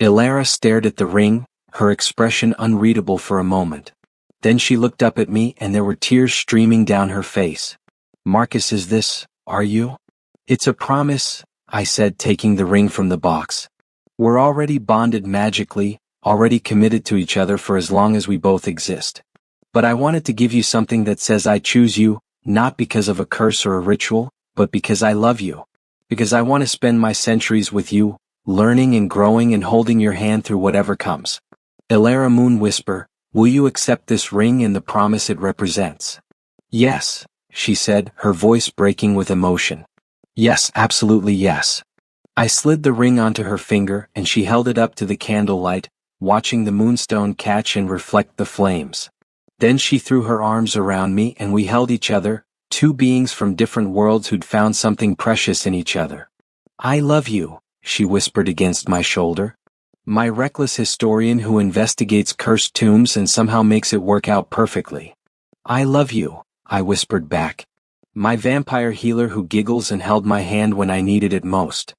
Ilara stared at the ring, her expression unreadable for a moment. Then she looked up at me and there were tears streaming down her face. "Marcus, is this, are you?" "It's a promise," I said, taking the ring from the box. "We're already bonded magically, already committed to each other for as long as we both exist. But I wanted to give you something that says I choose you, not because of a curse or a ritual, but because I love you. Because I want to spend my centuries with you, learning and growing and holding your hand through whatever comes." Ilara Moon Whisper, "Will you accept this ring and the promise it represents?" "Yes," she said, her voice breaking with emotion. "Yes, absolutely yes." I slid the ring onto her finger and she held it up to the candlelight, watching the moonstone catch and reflect the flames. Then she threw her arms around me and we held each other, two beings from different worlds who'd found something precious in each other. "I love you," she whispered against my shoulder. "My reckless historian who investigates cursed tombs and somehow makes it work out perfectly." "I love you," I whispered back. "My vampire healer who giggles and held my hand when I needed it most."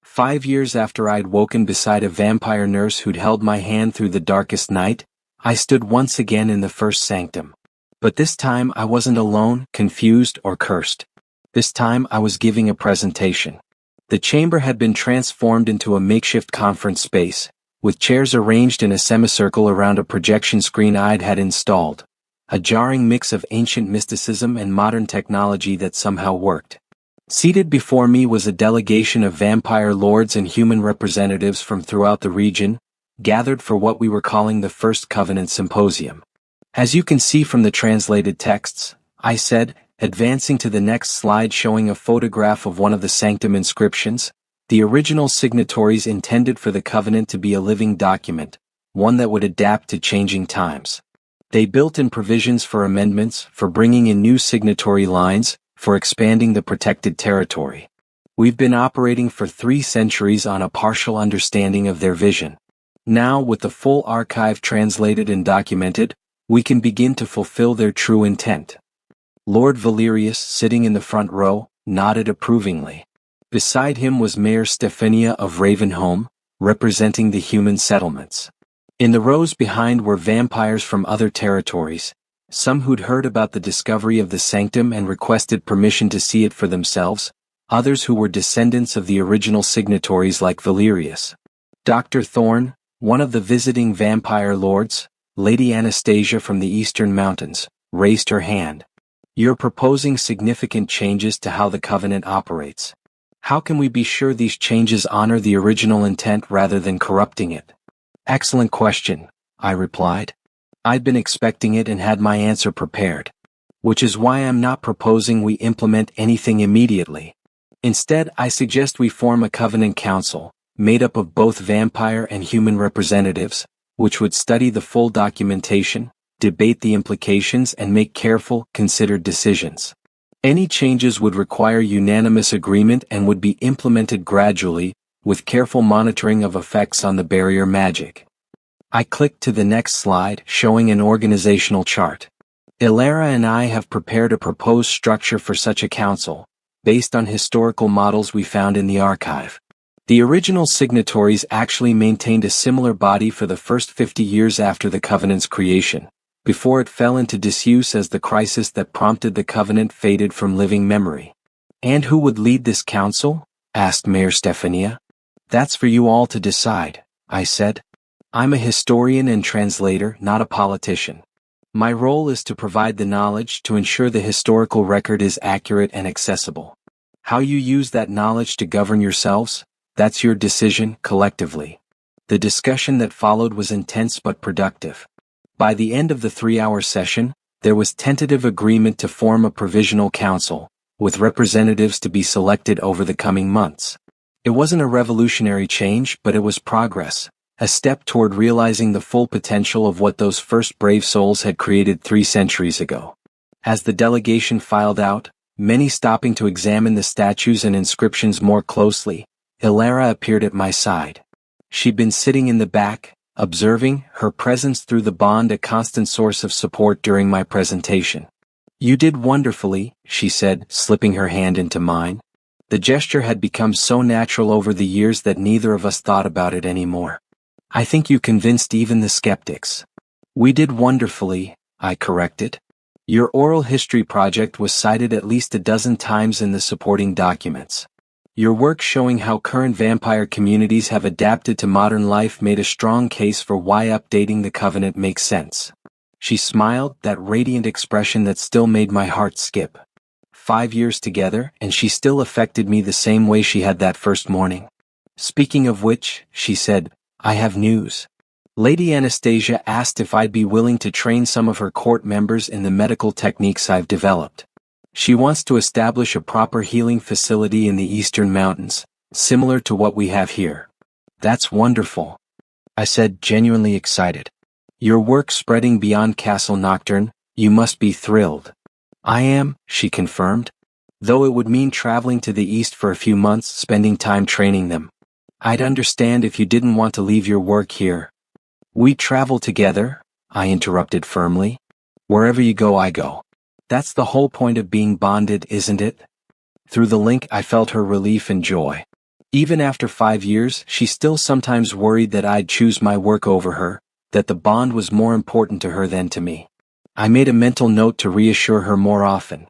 5 years after I'd woken beside a vampire nurse who'd held my hand through the darkest night, I stood once again in the first sanctum. But this time I wasn't alone, confused, or cursed. This time I was giving a presentation. The chamber had been transformed into a makeshift conference space, with chairs arranged in a semicircle around a projection screen I'd had installed. A jarring mix of ancient mysticism and modern technology that somehow worked. Seated before me was a delegation of vampire lords and human representatives from throughout the region, gathered for what we were calling the First Covenant Symposium. "As you can see from the translated texts," I said, advancing to the next slide showing a photograph of one of the sanctum inscriptions, the original signatories intended for the Covenant to be a living document, one that would adapt to changing times. They built in provisions for amendments, for bringing in new signatory lines, for expanding the protected territory. We've been operating for 3 centuries on a partial understanding of their vision. Now, with the full archive translated and documented, we can begin to fulfill their true intent. Lord Valerius, sitting in the front row, nodded approvingly. Beside him was Mayor Stephania of Ravenholm, representing the human settlements. In the rows behind were vampires from other territories, some who'd heard about the discovery of the sanctum and requested permission to see it for themselves, others who were descendants of the original signatories like Valerius. Dr. Thorne, one of the visiting vampire lords, Lady Anastasia from the Eastern Mountains, raised her hand. You're proposing significant changes to how the Covenant operates. How can we be sure these changes honor the original intent rather than corrupting it? Excellent question, I replied. I'd been expecting it and had my answer prepared. Which is why I'm not proposing we implement anything immediately. Instead, I suggest we form a Covenant Council, made up of both vampire and human representatives, which would study the full documentation, debate the implications and make careful, considered decisions. Any changes would require unanimous agreement and would be implemented gradually, with careful monitoring of effects on the barrier magic. I clicked to the next slide, showing an organizational chart. Ilara and I have prepared a proposed structure for such a council, based on historical models we found in the archive. The original signatories actually maintained a similar body for the first 50 years after the Covenant's creation, before it fell into disuse as the crisis that prompted the Covenant faded from living memory. And who would lead this council? Asked Mayor Stephania. That's for you all to decide, I said. I'm a historian and translator, not a politician. My role is to provide the knowledge to ensure the historical record is accurate and accessible. How you use that knowledge to govern yourselves? That's your decision, collectively. The discussion that followed was intense but productive. By the end of the 3-hour session, there was tentative agreement to form a provisional council, with representatives to be selected over the coming months. It wasn't a revolutionary change, but it was progress, a step toward realizing the full potential of what those first brave souls had created 3 centuries ago. As the delegation filed out, many stopping to examine the statues and inscriptions more closely, Ilara appeared at my side. She'd been sitting in the back, observing, her presence through the bond a constant source of support during my presentation. You did wonderfully, she said, slipping her hand into mine. The gesture had become so natural over the years that neither of us thought about it anymore. I think you convinced even the skeptics. We did wonderfully, I corrected. Your oral history project was cited at least a dozen times in the supporting documents. Your work showing how current vampire communities have adapted to modern life made a strong case for why updating the Covenant makes sense. She smiled, that radiant expression that still made my heart skip. 5 years together, and she still affected me the same way she had that first morning. Speaking of which, she said, I have news. Lady Anastasia asked if I'd be willing to train some of her court members in the medical techniques I've developed. She wants to establish a proper healing facility in the Eastern Mountains, similar to what we have here. That's wonderful, I said, genuinely excited. Your work spreading beyond Castle Nocturne, you must be thrilled. I am, she confirmed, though it would mean traveling to the east for a few months, spending time training them. I'd understand if you didn't want to leave your work here. We travel together, I interrupted firmly. Wherever you go, I go. That's the whole point of being bonded, isn't it? Through the link, I felt her relief and joy. Even after 5 years, she still sometimes worried that I'd choose my work over her, that the bond was more important to her than to me. I made a mental note to reassure her more often.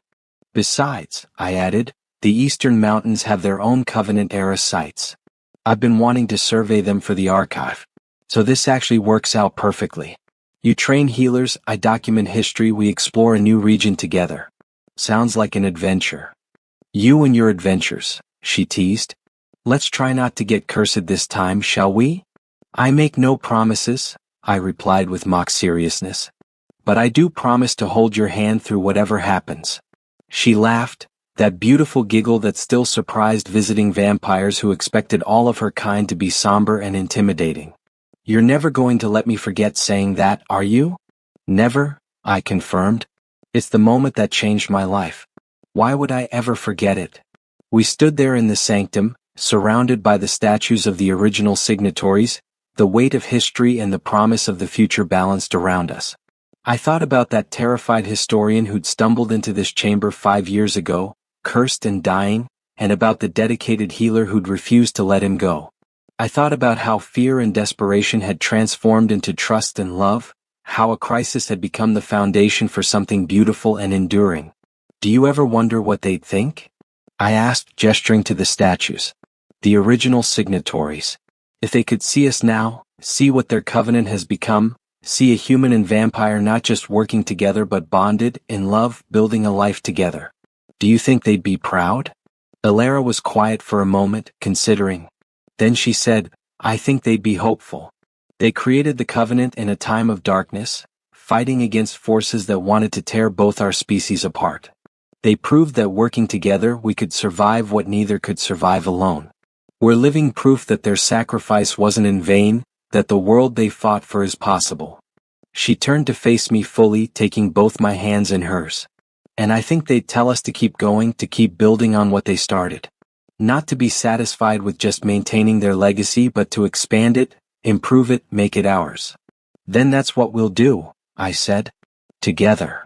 Besides, I added, the Eastern Mountains have their own Covenant-era sites. I've been wanting to survey them for the archive. So this actually works out perfectly. You train healers, I document history, we explore a new region together. Sounds like an adventure. You and your adventures, she teased. Let's try not to get cursed this time, shall we? I make no promises, I replied with mock seriousness. But I do promise to hold your hand through whatever happens. She laughed, that beautiful giggle that still surprised visiting vampires who expected all of her kind to be somber and intimidating. You're never going to let me forget saying that, are you? Never, I confirmed. It's the moment that changed my life. Why would I ever forget it? We stood there in the sanctum, surrounded by the statues of the original signatories, the weight of history and the promise of the future balanced around us. I thought about that terrified historian who'd stumbled into this chamber 5 years ago, cursed and dying, and about the dedicated healer who'd refused to let him go. I thought about how fear and desperation had transformed into trust and love, how a crisis had become the foundation for something beautiful and enduring. Do you ever wonder what they'd think? I asked, gesturing to the statues. The original signatories. If they could see us now, see what their covenant has become, see a human and vampire not just working together but bonded, in love, building a life together. Do you think they'd be proud? Alara was quiet for a moment, considering. Then she said, I think they'd be hopeful. They created the covenant in a time of darkness, fighting against forces that wanted to tear both our species apart. They proved that working together we could survive what neither could survive alone. We're living proof that their sacrifice wasn't in vain, that the world they fought for is possible. She turned to face me fully, taking both my hands in hers. And I think they'd tell us to keep going, to keep building on what they started. Not to be satisfied with just maintaining their legacy but to expand it, improve it, make it ours. Then that's what we'll do, I said. Together.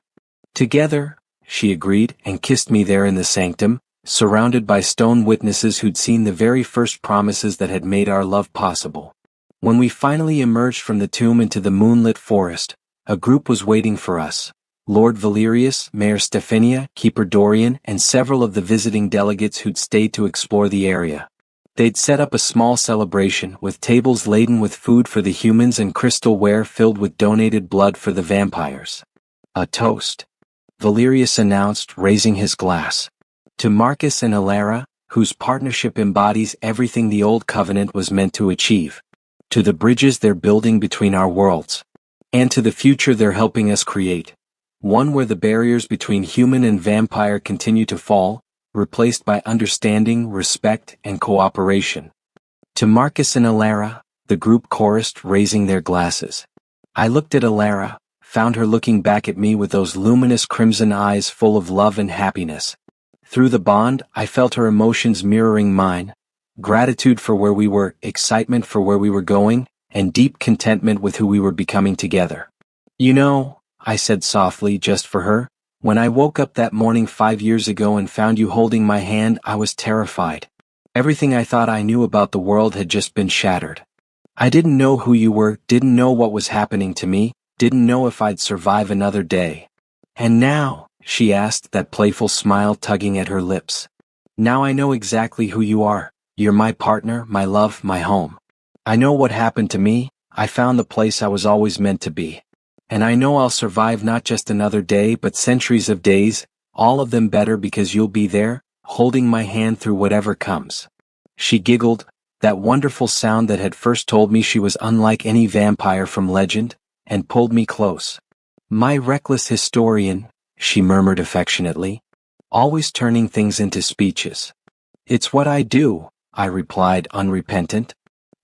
Together, she agreed and kissed me there in the sanctum, surrounded by stone witnesses who'd seen the very first promises that had made our love possible. When we finally emerged from the tomb into the moonlit forest, a group was waiting for us. Lord Valerius, Mayor Stephania, Keeper Dorian, and several of the visiting delegates who'd stayed to explore the area. They'd set up a small celebration with tables laden with food for the humans and crystal ware filled with donated blood for the vampires. A toast, Valerius announced, raising his glass. To Marcus and Alara, whose partnership embodies everything the Old Covenant was meant to achieve. To the bridges they're building between our worlds. And to the future they're helping us create. One where the barriers between human and vampire continue to fall, replaced by understanding, respect, and cooperation. To Marcus and Alara, the group chorused, raising their glasses. I looked at Alara, found her looking back at me with those luminous crimson eyes full of love and happiness. Through the bond, I felt her emotions mirroring mine. Gratitude for where we were, excitement for where we were going, and deep contentment with who we were becoming together. You know, I said softly just for her, when I woke up that morning 5 years ago and found you holding my hand, I was terrified. Everything I thought I knew about the world had just been shattered. I didn't know who you were, didn't know what was happening to me, didn't know if I'd survive another day. And now, she asked, that playful smile tugging at her lips. Now I know exactly who you are. You're my partner, my love, my home. I know what happened to me, I found the place I was always meant to be. And I know I'll survive not just another day but centuries of days, all of them better because you'll be there, holding my hand through whatever comes. She giggled, that wonderful sound that had first told me she was unlike any vampire from legend, and pulled me close. My reckless historian, she murmured affectionately, always turning things into speeches. It's what I do, I replied, unrepentant.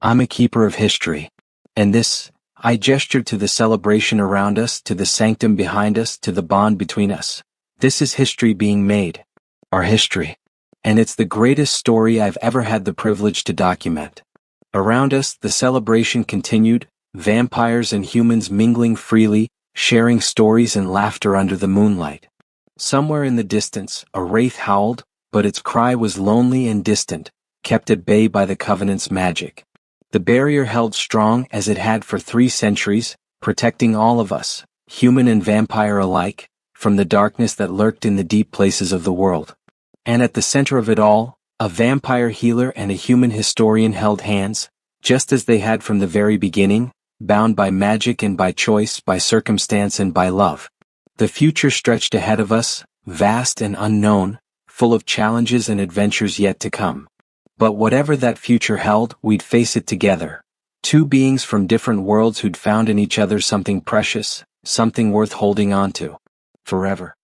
I'm a keeper of history. And this, I gestured to the celebration around us, to the sanctum behind us, to the bond between us. This is history being made. Our history. And it's the greatest story I've ever had the privilege to document. Around us, the celebration continued, vampires and humans mingling freely, sharing stories and laughter under the moonlight. Somewhere in the distance, a wraith howled, but its cry was lonely and distant, kept at bay by the Covenant's magic. The barrier held strong as it had for 3 centuries, protecting all of us, human and vampire alike, from the darkness that lurked in the deep places of the world. And at the center of it all, a vampire healer and a human historian held hands, just as they had from the very beginning, bound by magic and by choice, by circumstance and by love. The future stretched ahead of us, vast and unknown, full of challenges and adventures yet to come. But whatever that future held, we'd face it together. 2 beings from different worlds who'd found in each other something precious, something worth holding on to. Forever.